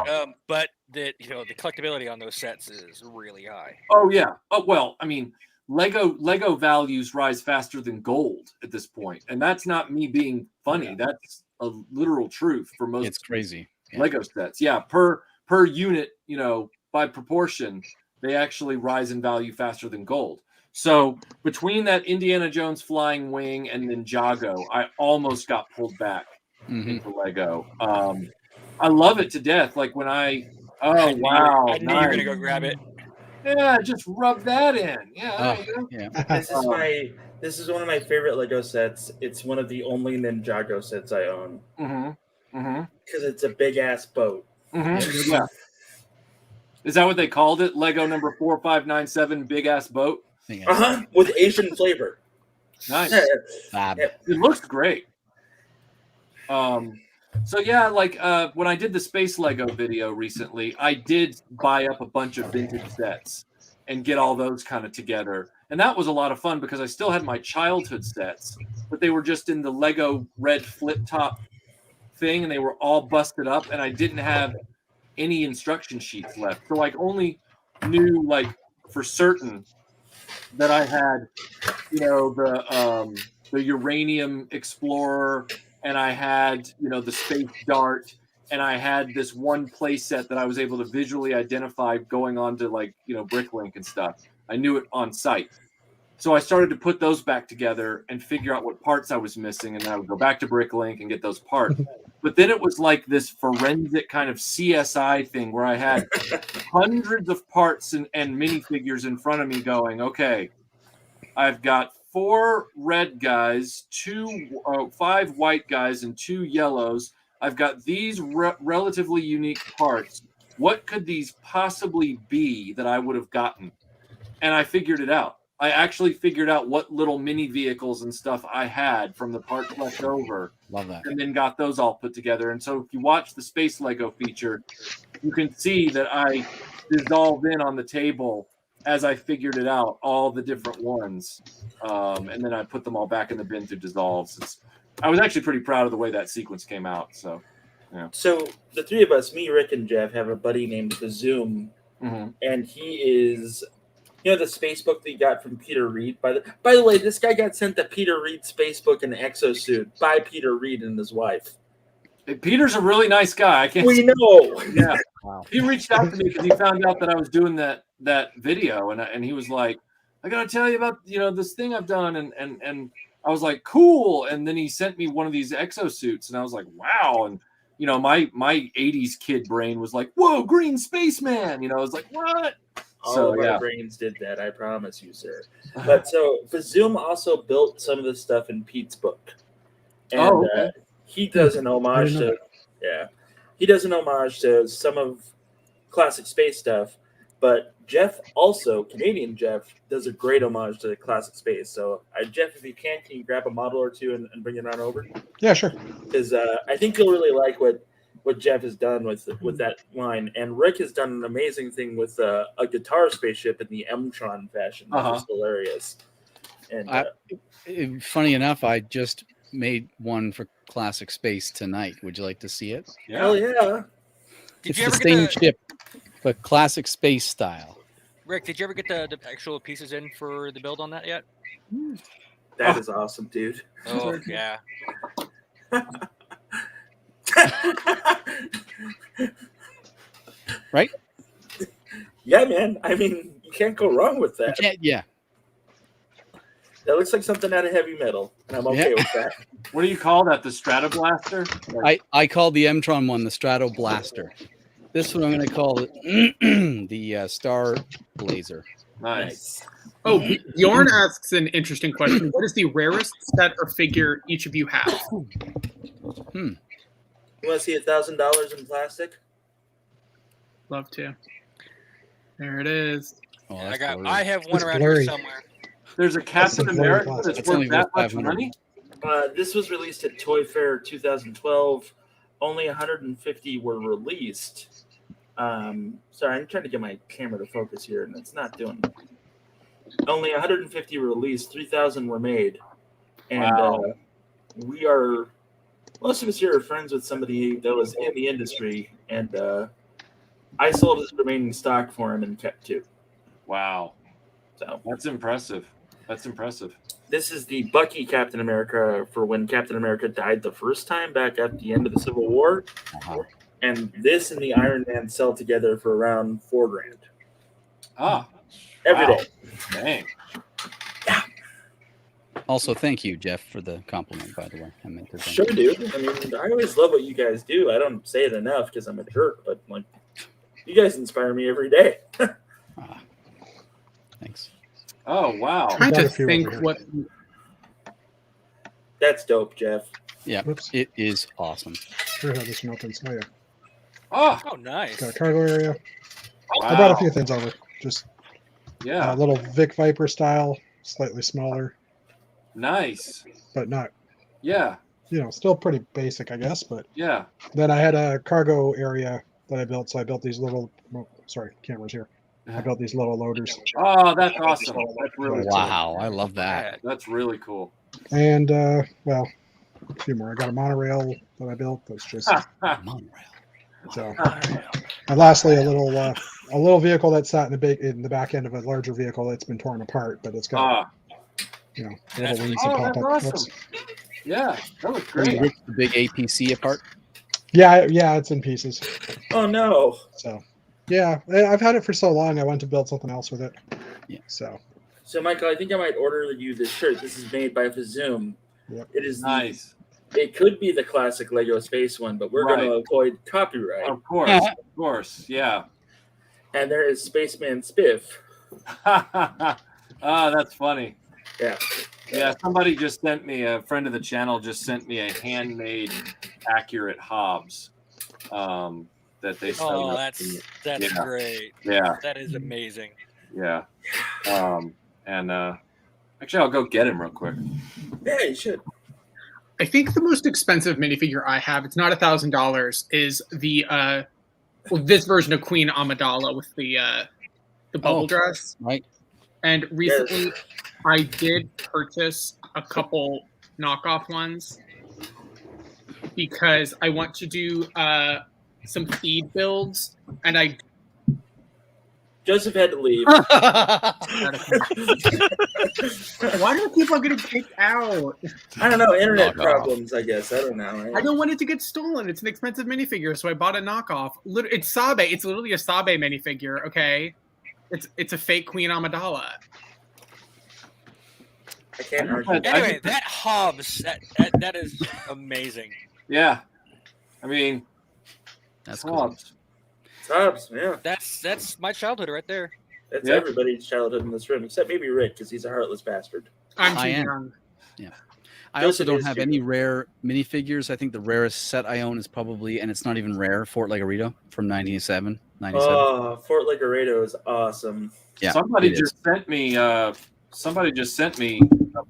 but the collectability on those sets is really high. Oh yeah. Oh well, I mean, Lego values rise faster than gold at this point, and that's not me being funny. That's a literal truth for most. It's crazy. Lego sets. Yeah, per unit, by proportion, they actually rise in value faster than gold. So between that Indiana Jones flying wing and Ninjago, I almost got pulled back into Lego. I love it to death. Like when I knew you were gonna go grab it. Yeah, just rub that in. Yeah, there you go. Yeah. This is one of my favorite Lego sets. It's one of the only Ninjago sets I own. Because it's a big ass boat. Yeah. Is that what they called it? Lego number 4597, big ass boat. With Asian flavor. Nice. It looks great. So yeah, like when I did the Space Lego video recently, I did buy up a bunch of vintage sets and get all those kind of together. And that was a lot of fun because I still had my childhood sets, but they were just in the Lego red flip top thing and they were all busted up and I didn't have any instruction sheets left. So I only knew like for certain that I had, the Uranium Explorer and I had, the Space Dart and I had this one play set that I was able to visually identify going on to like, Bricklink and stuff. I knew it on site. So I started to put those back together and figure out what parts I was missing. And then I would go back to Bricklink and get those parts. But then it was like this forensic kind of CSI thing where I had hundreds of parts and minifigures in front of me going, okay, I've got 4 red guys, 5 white guys, and 2 yellows. I've got these relatively unique parts. What could these possibly be that I would have gotten? And I figured it out. I actually figured out what little mini vehicles and stuff I had from the parts left over. Love that. And then got those all put together. And so if you watch the Space Lego feature, you can see that I dissolved in on the table as I figured it out, all the different ones. And then I put them all back in the bin to dissolve. I was actually pretty proud of the way that sequence came out. So, yeah. So the three of us, me, Rick, and Jeff, have a buddy named Zoom, and he is, the space book that you got from Peter Reed. By the way, this guy got sent the Peter Reed space book in exosuit by Peter Reed and his wife. Peter's a really nice guy. We know. Yeah. Wow. He reached out to me because he found out that I was doing that video, and he was like, "I gotta tell you about this thing I've done," and I was like, "Cool." And then he sent me one of these exosuits, and I was like, "Wow!" And my 80s kid brain was like, "Whoa, green spaceman!" I was like, "What?" All of our brains did that, I promise you, sir. But so Zoom also built some of the stuff in Pete's book, and he does an homage to some of classic space stuff. But Jeff also, Canadian Jeff, does a great homage to classic space. So Jeff, if you can you grab a model or two and bring it on over? Yeah, sure. Because I think you'll really like what Jeff has done with that line. And Rick has done an amazing thing with a guitar spaceship in the M-Tron fashion. That was hilarious. And funny enough, I just made one for Classic Space tonight. Would you like to see it? Yeah. Hell yeah. It's the same ship, but Classic Space style. Rick, did you ever get the actual pieces in for the build on that yet? That is awesome, dude. Oh, yeah. Right? Yeah, man. I mean, you can't go wrong with that. Yeah. That looks like something out of heavy metal, and I'm okay with that. What do you call that? The Stratoblaster? I called the M-Tron one the Stratoblaster. This one I'm going to call it the Star Blazer. Nice. Oh, Bjorn asks an interesting question. What is the rarest set or figure each of you have? You want to see $1,000 in plastic? Love to. There it is. Oh, I have one around here somewhere. There's a Captain America that's worth that much money? This was released at Toy Fair 2012. Only 150 were released. Sorry, I'm trying to get my camera to focus here, and it's not doing it. only 150 were released, 3,000 were made, and Wow. we are most of us here are friends with somebody that was in the industry, and I sold his remaining stock for him and kept 2. Wow. So That's impressive. this is the Bucky Captain America for when Captain America died the first time back at the end of the Civil War. Uh-huh. And this and the Iron Man sell together for around $4,000 Ah, every wow. day. Dang. Also, thank you, Jeff, for the compliment, by the way. I meant to thank Sure, you. dude. I mean, I always love what you guys do. I don't say it enough because I'm a jerk, but like, you guys inspire me every day. Ah, thanks. Oh, wow. trying got to a few think over here. what. That's dope, Jeff. Yeah, Whoops. it is awesome. Sure how this one opens. Oh yeah, Oh, Oh, nice. got a cargo area. wow. I brought a few things over. Just Yeah, a little Vic Viper style, slightly smaller, nice. but not, Yeah, still pretty basic, I guess. But yeah. then I had a cargo area that I built, so I built these little. Sorry, camera's here. I built these little loaders, Oh, that's awesome. That's really cool. Wow, I love that. That's really cool. and well, a few more. I got a monorail that I built. That's just Monorail. so. And lastly, a little vehicle that sat in the back end of a larger vehicle that's been torn apart, but it's got little wings that Oh, pop that's up. awesome. Whoops. Yeah, that looks Are you great. ripped the big APC apart? Yeah, it's in pieces. Oh no! So, yeah, I've had it for so long. I want to build something else with it. Yeah. So, Michael, I think I might order you this shirt. This is made by Fazoom. Yep. It is Nice. It could be the classic Lego space one, but we're going to avoid copyright. Of course, yeah. And there is Spaceman Spiff. Oh, that's funny. Yeah. Yeah, somebody just sent me, a friend of the channel just sent me a handmade accurate Hobbs that they sell. Oh, that's great. Yeah. That is amazing. Yeah. And actually, I'll go get him real quick. Yeah, you should. I think the most expensive minifigure I have, it's not $1,000, is the this version of Queen Amidala with the bubble dress. Right. And recently, I did purchase a couple knockoff ones because I want to do some feed builds, and I Joseph had to leave. why do people get kicked out? I don't know. Internet Knockoff. problems, I guess. I don't know. I don't want it to get stolen. It's an expensive minifigure, so I bought a knockoff. It's Sabe. It's literally a Sabe minifigure. Okay, it's a fake Queen Amidala. I can't argue. Anyway, that Hobbs, that is amazing. Yeah. I mean, That's cool. Hobbs. Hobbs, yeah. That's my childhood right there. That's Yep. everybody's childhood in this room, except maybe Rick, because he's a heartless bastard. I'm I too am. young. I also Joseph don't is have too. any rare minifigures. I think the rarest set I own is probably, and it's not even rare, Fort Legorito from 97. Oh, Fort Legorito is awesome. Yeah, Somebody it is. just sent me a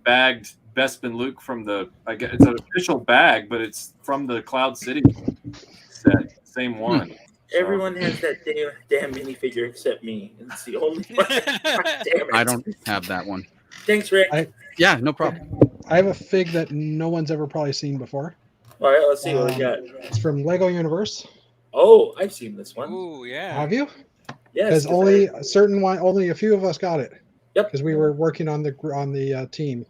bagged Bespin Luke from the. I guess it's an official bag, but it's from the Cloud City set. Same one. So, Everyone has that damn minifigure except me. It's the only one. God damn it. I don't have that one. Thanks, Rick. Yeah, no problem. I have a fig that no one's ever probably seen before. All right, let's see what we got. It's from Lego Universe. Oh, I've seen this one. Ooh, yeah. Have you? Yes. Because only a few of us got it. Yep. Because we were working on the team.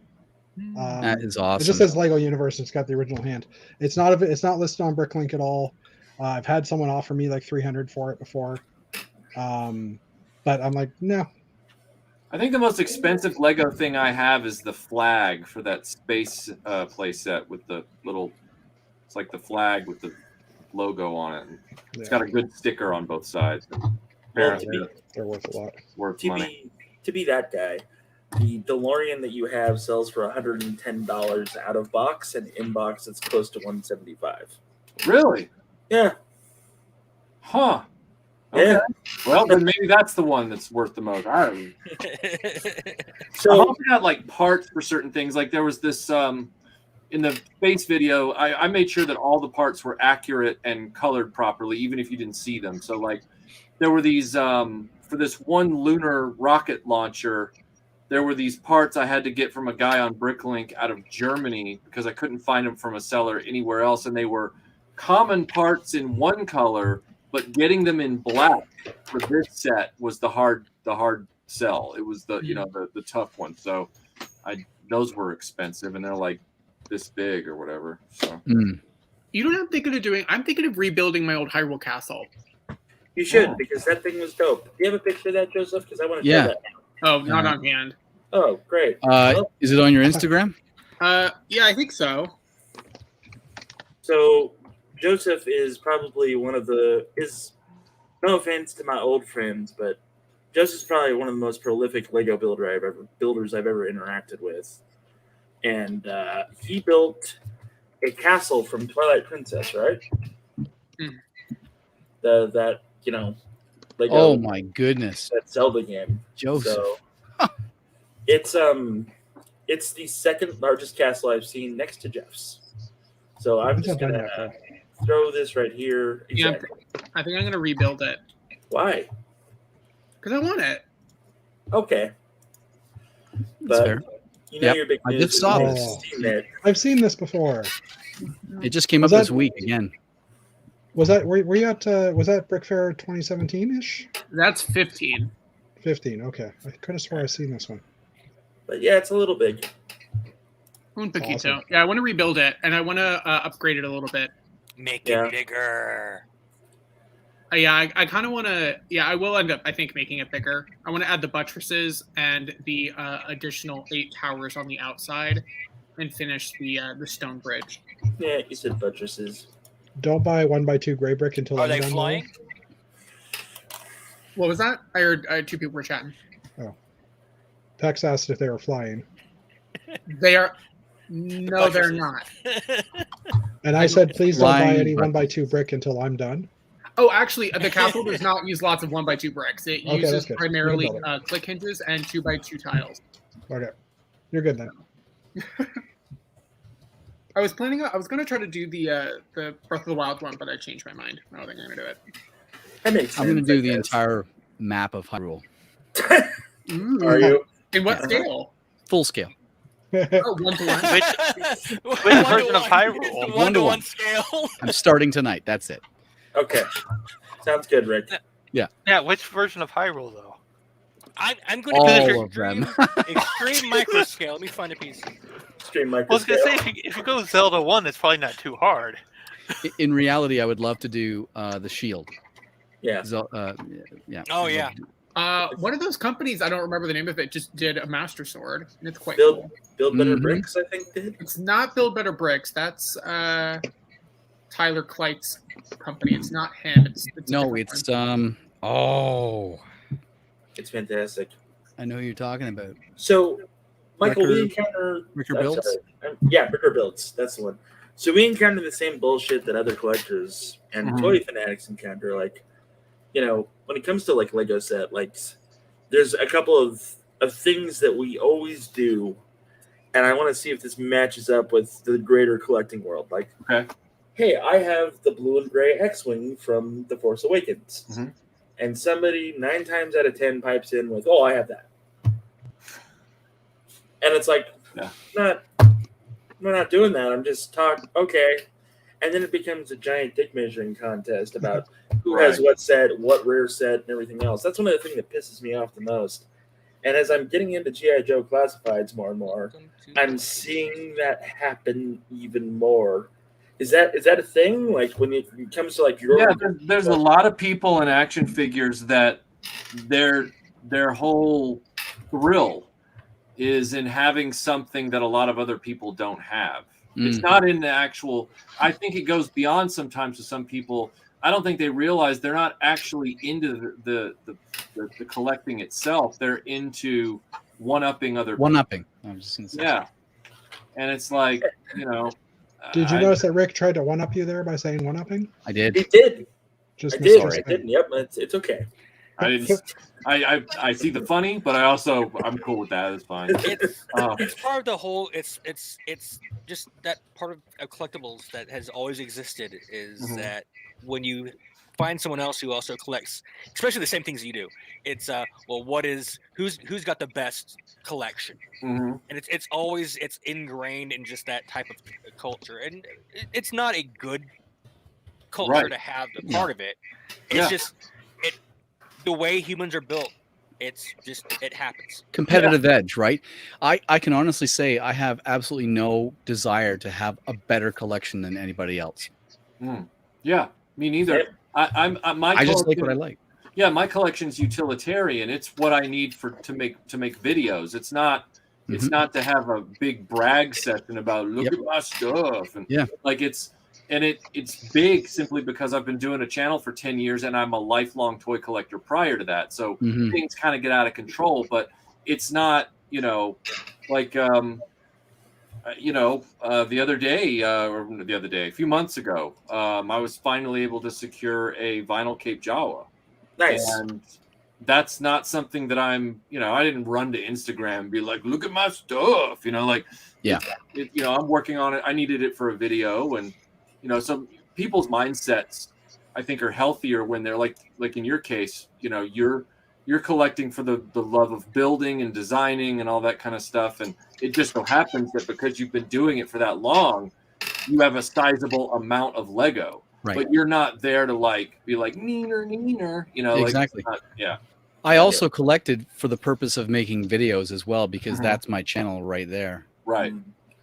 That is It awesome. just says Lego Universe. It's got the original hand. It's not listed on Bricklink at all. I've had someone offer me like $300 for it before, but I'm like, no. I think the most expensive Lego thing I have is the flag for that space play set with the little. It's like the flag with the logo on it. It's got a good sticker on both sides. Well, Apparently, They're worth a lot. it's worth money. to be that guy, the DeLorean that you have sells for $110 out of box, and in box it's close to $175. Really? Yeah. Huh. Okay. Yeah. Well, then maybe that's the one that's worth the most. I don't know. So I'm also got like parts for certain things. Like there was this in the base video, I made sure that all the parts were accurate and colored properly, even if you didn't see them. So like there were these for this one lunar rocket launcher, there were these parts I had to get from a guy on Bricklink out of Germany because I couldn't find them from a seller anywhere else, and they were common parts in one color, but getting them in black for this set was the hard sell. It was the the tough one. So those were expensive, and they're like this big or whatever. So You know what I'm thinking of doing? I'm thinking of rebuilding my old Hyrule Castle. You should, because that thing was dope. Do you have a picture of that, Joseph? Because I want to show that. Oh, not on hand. Oh, great. Is it on your Instagram? Yeah, I think so. So Joseph is probably one of the no offense to my old friends, but Joseph's probably one of the most prolific Lego builders I've ever interacted with. And he built a castle from Twilight Princess, right? That Lego. Oh my goodness. That Zelda game. Joseph. So, it's the second largest castle I've seen next to Jeff's. So I'm just gonna throw this right here. Exactly. Yeah, I think I'm gonna rebuild it. Why? Because I want it. Okay. That's fair. You know you're big. I just saw this. I've seen this before. It just came up this week again. Was that were you at? Was that Brick Fair 2017-ish? That's 15. 15. Okay, I could have swore I've seen this one. But yeah, it's a little big. Un poquito. Awesome. Yeah, I want to rebuild it, and I want to upgrade it a little bit. Make it bigger. Yeah, I kind of want to. Yeah, I will end up, I think, making it bigger. I want to add the buttresses and the additional 8 towers on the outside, and finish the stone bridge. Yeah, you said buttresses. Don't buy 1x2 gray brick until Are they flying? What was that? I heard 2 people were chatting. Oh, Tex asked if they were flying. They are. No, they're not. And I said, please don't buy any 1x2 brick until I'm done. Oh, actually, the castle does not use lots of 1x2 bricks. It uses primarily click hinges and 2x2 tiles. Okay, you're good then. I was going to try to do the Breath of the Wild one, but I changed my mind. I don't think I'm going to do it. That makes sense. I'm going to do the entire map of Hyrule. Are you? In what scale? Full scale. Oh, 1-to-1. Which version of Hyrule? 1-to-1 scale. I'm starting tonight. That's it. Okay. Sounds good, Rick. Yeah. Yeah, which version of Hyrule though? I'm going to All do of them. extreme micro scale. Let me find a piece. Extreme micro I was going to say, if you go Zelda 1, it's probably not too hard. In reality, I would love to do the shield. Yeah. Yeah. Oh, yeah. One of those companies, I don't remember the name of it, just did a Master Sword, and it's quite Build cool. Build Better Bricks, I think, did. It's not Build Better Bricks. That's Tyler Kleit's company. It's not him. It's It's fantastic. I know who you're talking about. So, Michael, Ricker- we encounter Ricker Builds? Ricker Builds. That's the one. So we encounter the same bullshit that other collectors and toy fanatics encounter. Like, when it comes to like Lego set, like there's a couple of things that we always do, and I want to see if this matches up with the greater collecting world. Like, hey, I have the blue and gray X-wing from The Force Awakens, and somebody 9 times out of 10 pipes in with, "Oh, I have that," and it's like, we're not doing that. I'm just talking, okay. And then it becomes a giant dick measuring contest about who has what set, what rare set, and everything else. That's one of the things that pisses me off the most. And as I'm getting into G.I. Joe classifieds more and more, I'm seeing that happen even more. Is that a thing? Like when it comes to like your there's a lot of people in action figures that their whole thrill is in having something that a lot of other people don't have. It's not in the actual. I think it goes beyond sometimes to some people. I don't think they realize they're not actually into the collecting itself. They're into one-upping other people. One-upping. I was just going to say. Yeah. And it's like, Did you notice that Rick tried to one-up you there by saying one-upping? I did. He did. Just I did. I didn't. Yep. It's okay. I didn't. I see the funny, but I'm cool with that. It's fine. It's part of the whole. It's just that part of collectibles that has always existed is that when you find someone else who also collects, especially the same things you do. It's well, who's got the best collection, and it's always ingrained in just that type of culture, and it's not a good culture to have the part of it. It's just the way humans are built. It's just it happens. Competitive edge, right? I can honestly say I have absolutely no desire to have a better collection than anybody else. Yeah, me neither. I just like what I like. Yeah, my collection's utilitarian. It's what I need to make videos. It's not to have a big brag session about look at my stuff and like it's big simply because I've been doing a channel for 10 years and I'm a lifelong toy collector prior to that. So things kind of get out of control, but it's not, like the other day, a few months ago, I was finally able to secure a vinyl Cape Jawa. Nice. And that's not something that I'm, I didn't run to Instagram and be like, look at my stuff, I'm working on it. I needed it for a video. And, some people's mindsets, I think, are healthier when they're like in your case, you're collecting for the love of building and designing and all that kind of stuff. And it just so happens that because you've been doing it for that long, you have a sizable amount of Lego. Right. But you're not there to be like neener. Exactly. I also collected for the purpose of making videos as well, because that's my channel right there. Right.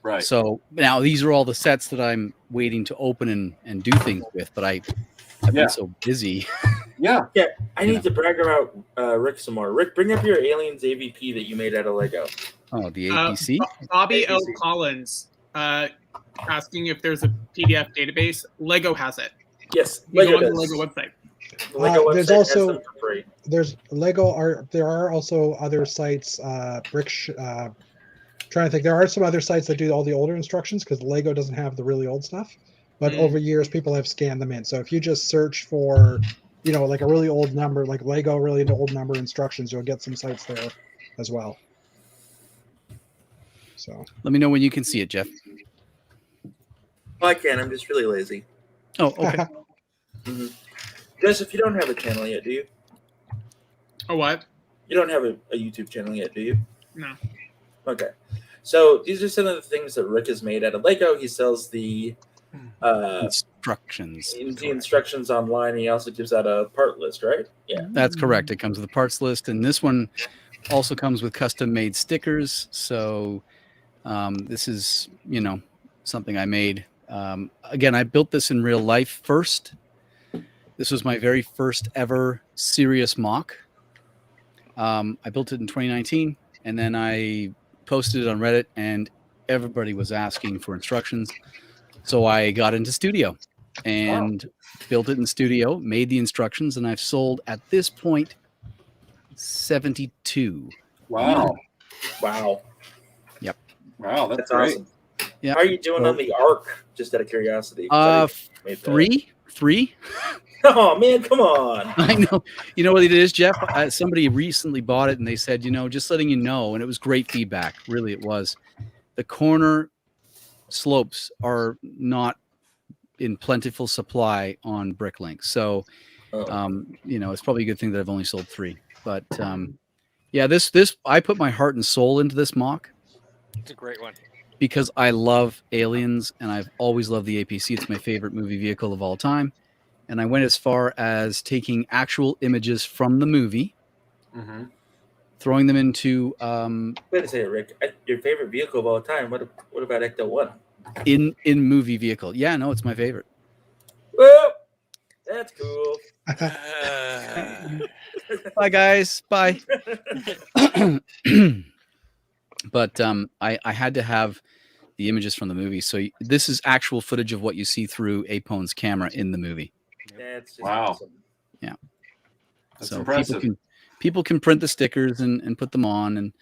Right. So now these are all the sets that I'm waiting to open and do things with, but I've been so busy. Yeah. I need to brag about Rick some more. Rick, bring up your Aliens AVP that you made out of Lego. Oh, the APC? Bobby L. Collins asking if there's a PDF database. Lego has it. Yes, Lego on the Lego website. The Lego website there's has also them for free. There's Lego. There are also other sites. Trying to think, there are some other sites that do all the older instructions because Lego doesn't have the really old stuff. But over years, people have scanned them in. So if you just search for, like a really old number, like Lego really into old number instructions, you'll get some sites there as well. So let me know when you can see it, Jeff. Well, I can. I'm just really lazy. Oh, okay. Joseph, you don't have a channel yet, do you? A what? You don't have a YouTube channel yet, do you? No. Okay. So these are some of the things that Rick has made out of Lego. He sells the instructions. The instructions online, and he also gives out a part list, right? Yeah. That's correct. It comes with a parts list, and this one also comes with custom-made stickers. So this is, something I made. Again, I built this in real life first. This was my very first ever serious mock. I built it in 2019, and then I posted it on Reddit, and everybody was asking for instructions. So I got into Studio and built it in Studio, made the instructions, and I've sold at this point 72. Wow. Yep. Wow, that's great. Awesome. Yeah. How are you doing on the Ark? Just out of curiosity. Three. Oh man, come on! I know. You know what it is, Jeff? Somebody recently bought it, and they said, just letting you know, and it was great feedback. Really, it was. The corner slopes are not in plentiful supply on Bricklink, so it's probably a good thing that I've only sold 3. But this I put my heart and soul into this mock. It's a great one because I love Aliens, and I've always loved the APC. It's my favorite movie vehicle of all time. And I went as far as taking actual images from the movie, throwing them into. Wait a second, Rick. Your favorite vehicle of all time? What about Ecto 1? In movie vehicle? Yeah, no, it's my favorite. Well, that's cool. Bye, guys. Bye. But I had to have the images from the movie. So this is actual footage of what you see through Apone's camera in the movie. That's just wow. Awesome. Yeah. That's so impressive. People can print the stickers and put them on, and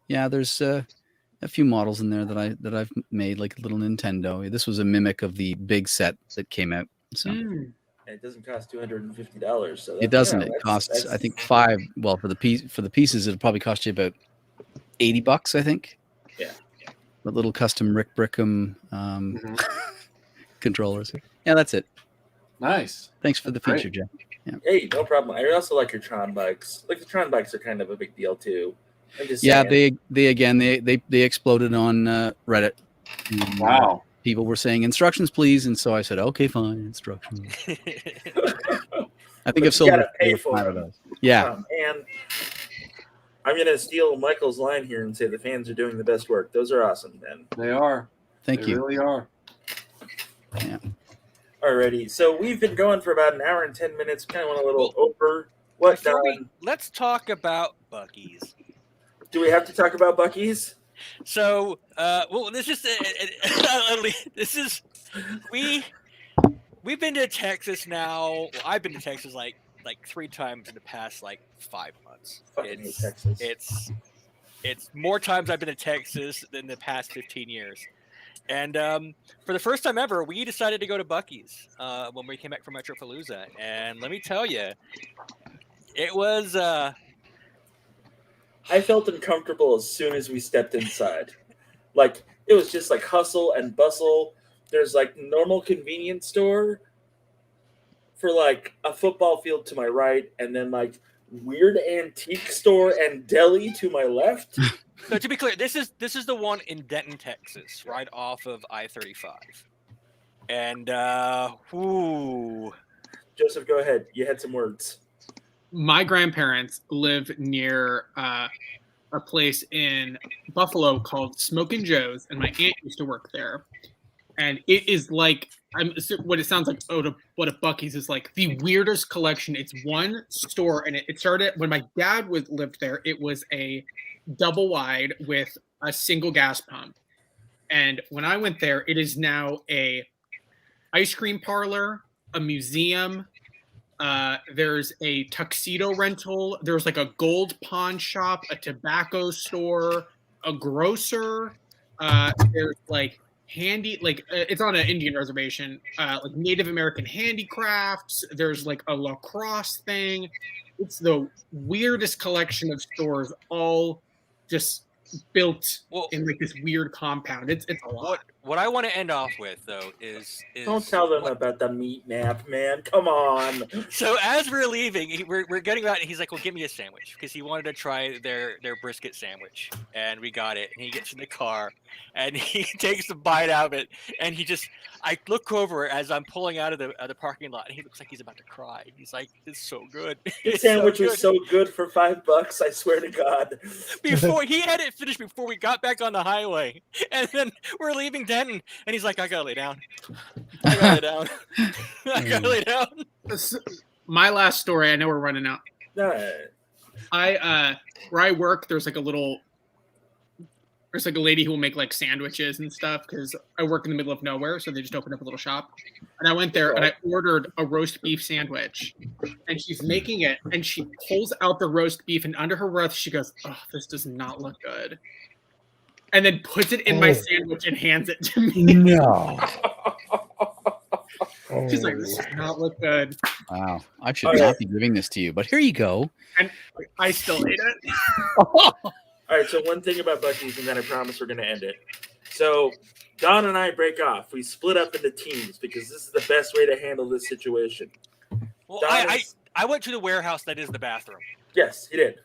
there's a few models in there that I've made, like a little Nintendo. This was a mimic of the big set that came out. So it doesn't cost $250. So it doesn't. It costs I think $5. Well, for the pieces, it'll probably cost you about $80, I think. Yeah. The little custom Rick Brickham controllers. Yeah, that's it. Nice. Thanks for the feature, Jeff. Hey, no problem. I also like your Tron bikes. Like the Tron bikes are kind of a big deal too. I'm just saying. They exploded on Reddit. And, Wow. people were saying instructions, please, and so I said, okay, fine, instructions. I think I've sold gotta pay for 5 of them. those. Yeah. And I'm gonna steal Michael's line here and say the fans are doing the best work. Those are awesome, man. They are. Thank They you. really are. Yeah. Alrighty, so we've been going for about an hour and 10 minutes. Kind of went a little over. What, Don? Let's talk about Buc-ee's. Do we have to talk about Buc-ee's? So, this is we've been to Texas now. Well, I've been to Texas like 3 times in the past 5 months. Fucking hate Texas. It's more times I've been to Texas than the past 15 years. And for the first time ever, we decided to go to Buc-ee's when we came back from Metropalooza. And let me tell you, it was. I felt uncomfortable as soon as we stepped inside. Like, it was just like hustle and bustle. There's like normal convenience store for like a football field to my right, and then like weird antique store and deli to my left. So to be clear, this is the one in Denton, Texas, right off of I-35. And Joseph, go ahead. You had some words. My grandparents live near a place in Buffalo called Smokin' Joe's, and my aunt used to work there. And it is like what it sounds like. What a Buc-ee's is like the weirdest collection. It's one store, and it started when my dad lived there. It was a double wide with a single gas pump, and when I went there, it is now a ice cream parlor, a museum. There's a tuxedo rental. There's like a gold pawn shop, a tobacco store, a grocer. There's like it's on an Indian reservation, like Native American handicrafts. There's like a lacrosse thing. It's the weirdest collection of stores, all just built in like this weird compound. It's a lot. What I want to end off with though is don't tell them about the meat nap, man. Come on. So as we're leaving, we're getting out, and he's like, "Well, give me a sandwich," because he wanted to try their brisket sandwich, and we got it. And he gets in the car, and he takes a bite out of it, and I look over as I'm pulling out of the parking lot, and he looks like he's about to cry. He's like, "It's so good." The sandwich was so good for $5. I swear to God. Before he had it finished before we got back on the highway, and then we're leaving Denton, and he's like, "I gotta lay down. I gotta lay down. I gotta lay down." My last story. I know we're running out. No. Where I work, there's like a lady who will make like sandwiches and stuff because I work in the middle of nowhere, so they just opened up a little shop. And I went there and I ordered a roast beef sandwich, and she's making it, and she pulls out the roast beef, and under her breath she goes, "Oh, this does not look good," and then puts it in my sandwich and hands it to me. No. She's like, "This does not look good." Wow. I should not be giving this to you, but here you go. And I still ate it. All right, so one thing about Buc-ee's, and then I promise we're going to end it. So Don and I break off. We split up into teams because this is the best way to handle this situation. Well, I went to the warehouse that is the bathroom. Yes, he did.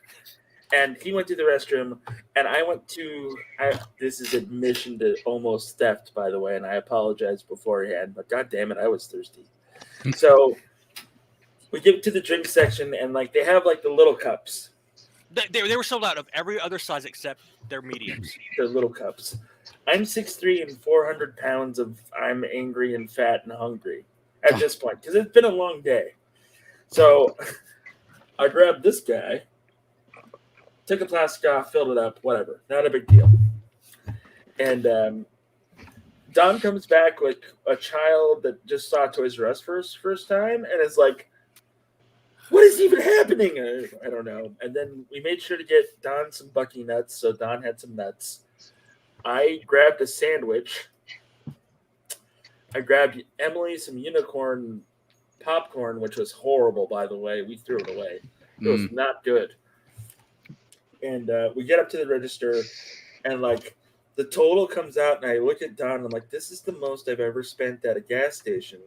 And he went to the restroom, and I went to this is admission to almost theft, by the way, and I apologize beforehand, but God damn it, I was thirsty. So we get to the drink section, and like they have like the little cups. They were sold out of every other size except their mediums. They're little cups. I'm 6'3" and 400 pounds of I'm angry and fat and hungry at this point because it's been a long day. So I grabbed this guy, took a plastic off, filled it up, whatever. Not a big deal. And Don comes back with a child that just saw Toys R Us first time and is like, what is even happening? I don't know. And then we made sure to get Don some Bucky nuts, so Don had some nuts. I grabbed a sandwich. I grabbed Emily some unicorn popcorn, which was horrible, by the way. We threw it away. It was not good. And we get up to the register, and like the total comes out, and I look at Don, and I'm like, this is the most I've ever spent at a gas station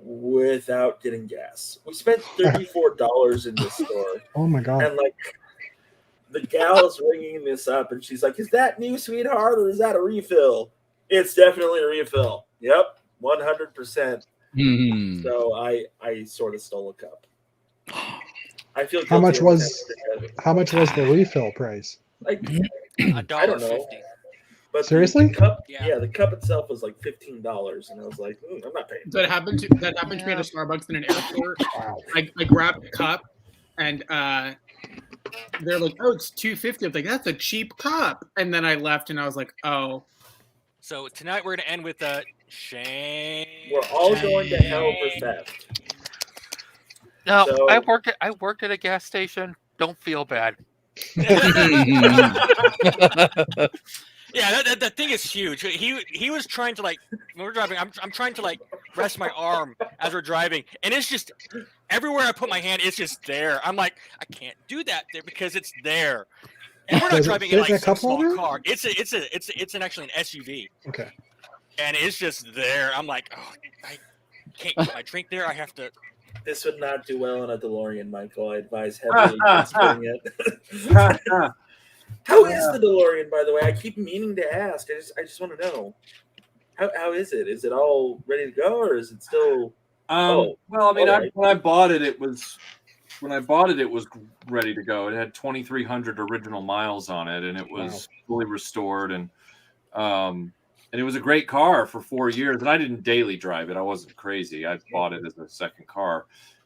without getting gas. We spent $34 in this store. Oh my god. And like the gal is ringing this up and she's like, "Is that new, sweetheart, or is that a refill?" It's definitely a refill. Yep, 100%. Mhm. So I sort of stole a cup. I feel How much guilty was the refill price? like $1.50. I don't know. But Seriously? the cup, Yeah. the cup itself was like $15, and I was like, I'm not paying. That happened to me at a Starbucks in an airport. Wow. I grabbed a cup, and they're like, "Oh, it's $2.50." I'm like, "That's a cheap cup." And then I left, and I was like, "Oh." So tonight we're gonna end with a shame. We're all going to hell for theft. No, So- I worked at a gas station. Don't feel bad. Yeah, that thing is huge. He was trying to, like, when we're driving, I'm trying to, like, rest my arm as we're driving, and it's just everywhere I put my hand, it's just there. I'm like, I can't do that there because it's there. And we're not Does it driving fit in in a like some cup small holder? car. It's actually an SUV, Okay. and it's just there. I'm like, oh, I can't put my drink there. I have to. This would not do well in a DeLorean, Michael. I advise heavily against putting it. How is the DeLorean, by the way? I keep meaning to ask. I just want to know. How is it? Is it all ready to go, or is it still? Well, I mean, alright. when I bought it, it was ready to go. It had 2,300 original miles on it, and it was fully restored, and it was a great car for 4 years. And I didn't daily drive it. I wasn't crazy. I bought it as a second car,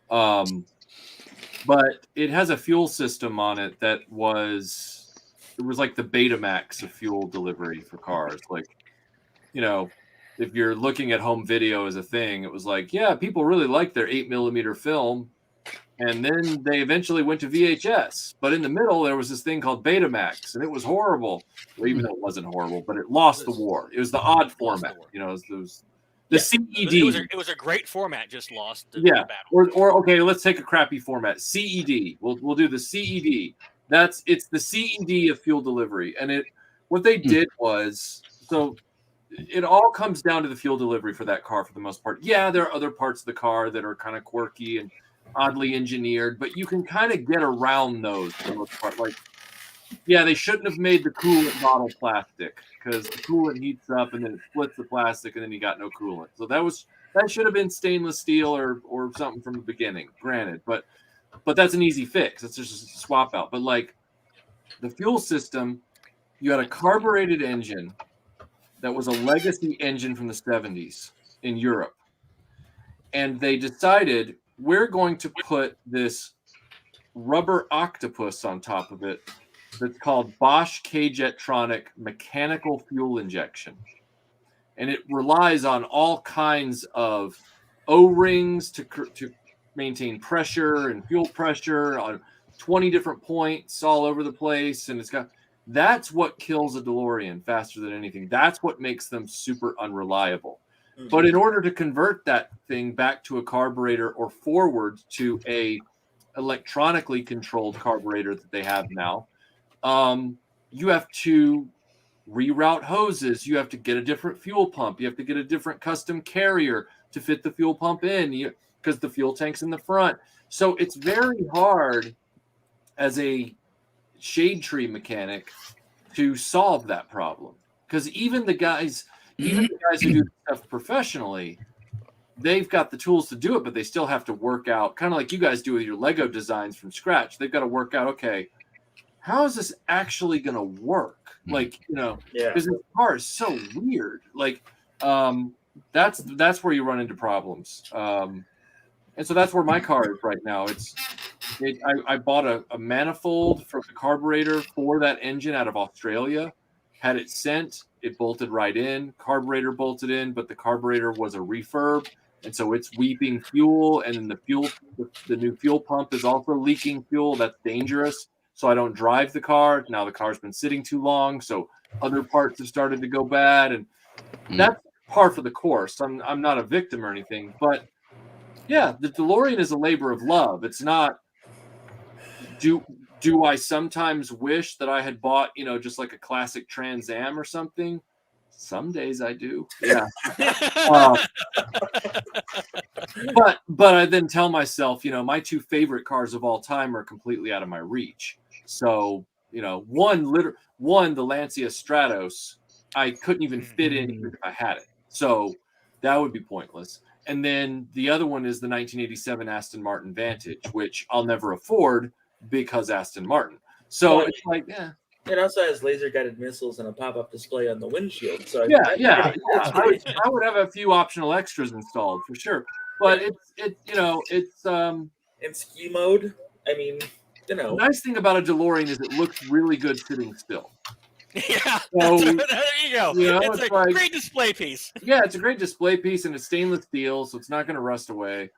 but it has a fuel system on it that was like the Betamax of fuel delivery for cars. Like, you know, if you're looking at home video as a thing, it was like, yeah, people really like their 8mm film. And then they eventually went to VHS. But in the middle, there was this thing called Betamax, and it was horrible. Well, even though it wasn't horrible, but it lost the war. It was the odd format. You know, it was the CED. It was a great format, just lost the Yeah. battle. Or okay, let's take a crappy format. CED. We'll do the CED. It's the CED of fuel delivery. And what they did was, so it all comes down to the fuel delivery for that car for the most part. Yeah, there are other parts of the car that are kind of quirky and oddly engineered, but you can kind of get around those for the most part. Like, yeah, they shouldn't have made the coolant bottle plastic because the coolant heats up and then it splits the plastic and then you got no coolant. So that should have been stainless steel or something from the beginning, granted. But that's an easy fix. It's just a swap out. But like the fuel system, you had a carbureted engine that was a legacy engine from the 70s in Europe. And they decided, we're going to put this rubber octopus on top of it that's called Bosch K-Jetronic mechanical fuel injection. And it relies on all kinds of O-rings to maintain pressure and fuel pressure on 20 different points all over the place. And that's what kills a DeLorean faster than anything. That's what makes them super unreliable. Mm-hmm. But in order to convert that thing back to a carburetor or forward to a electronically controlled carburetor that they have now, you have to reroute hoses. You have to get a different fuel pump. You have to get a different custom carrier to fit the fuel pump in because the fuel tank's in the front. So it's very hard as a shade tree mechanic to solve that problem, because even the guys who do stuff professionally, they've got the tools to do it, but they still have to work out, kind of like you guys do with your Lego designs from scratch. They've got to work out, okay, how is this actually going to work? Like, because this car is so weird. Like, that's where you run into problems. And so that's where my car is right now. I bought a manifold for the carburetor for that engine out of Australia, had it sent, it bolted right in, carburetor bolted in, but the carburetor was a refurb, and so it's weeping fuel, and then the new fuel pump is also leaking fuel. That's dangerous. So I don't drive the car. Now the car's been sitting too long, so other parts have started to go bad, and that's par for the course. I'm not a victim or anything, but yeah, the DeLorean is a labor of love. It's not. Do I sometimes wish that I had bought, just like a classic Trans Am or something? Some days I do. Yeah. But I then tell myself, my two favorite cars of all time are completely out of my reach. So, one, the Lancia Stratos, I couldn't even fit in even if I had it. So that would be pointless. And then the other one is the 1987 Aston Martin Vantage, which I'll never afford because Aston Martin. So it's like, yeah. It also has laser guided missiles and a pop up display on the windshield. So I would have a few optional extras installed for sure. But it's in ski mode. I mean, the nice thing about a DeLorean is it looks really good sitting still. Yeah, so, there you go. It's a great display piece. Yeah, it's a great display piece, and it's stainless steel, so it's not going to rust away.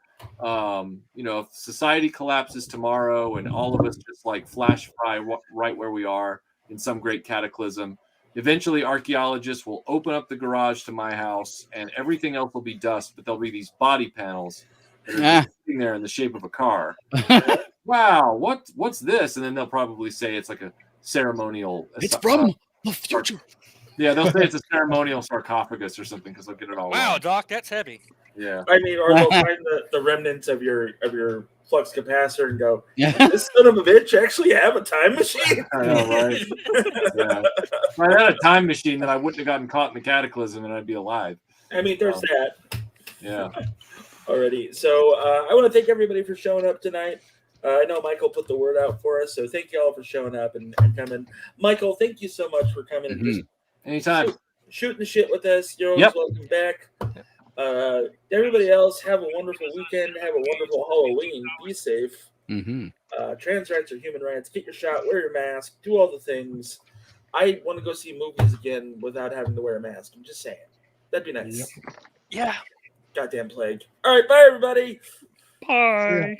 If society collapses tomorrow and all of us just like flash fry right where we are in some great cataclysm, eventually archaeologists will open up the garage to my house, and everything else will be dust, but there'll be these body panels that are just sitting there in the shape of a car. Wow, what's this? And then they'll probably say it's like a ceremonial. It's from the future. Yeah, they'll say it's a ceremonial sarcophagus or something because they'll get it all. Wow, wrong. Doc, that's heavy. Yeah. I mean, or they'll find the remnants of your flux capacitor and go, this son of a bitch actually have a time machine? I know, right? Yeah. If I had a time machine, then I wouldn't have gotten caught in the cataclysm and I'd be alive. I mean, there's that. Yeah. Already. So I want to thank everybody for showing up tonight. I know Michael put the word out for us, so thank you all for showing up and coming. Michael, thank you so much for coming and just anytime shooting the shit with us. You're always welcome back. Everybody else, have a wonderful weekend. Have a wonderful Halloween. Be safe. Trans rights are human rights. Get your shot. Wear your mask. Do all the things. I want to go see movies again without having to wear a mask. I'm just saying. That'd be nice. Yeah. Goddamn plague. All right. Bye, everybody. Bye.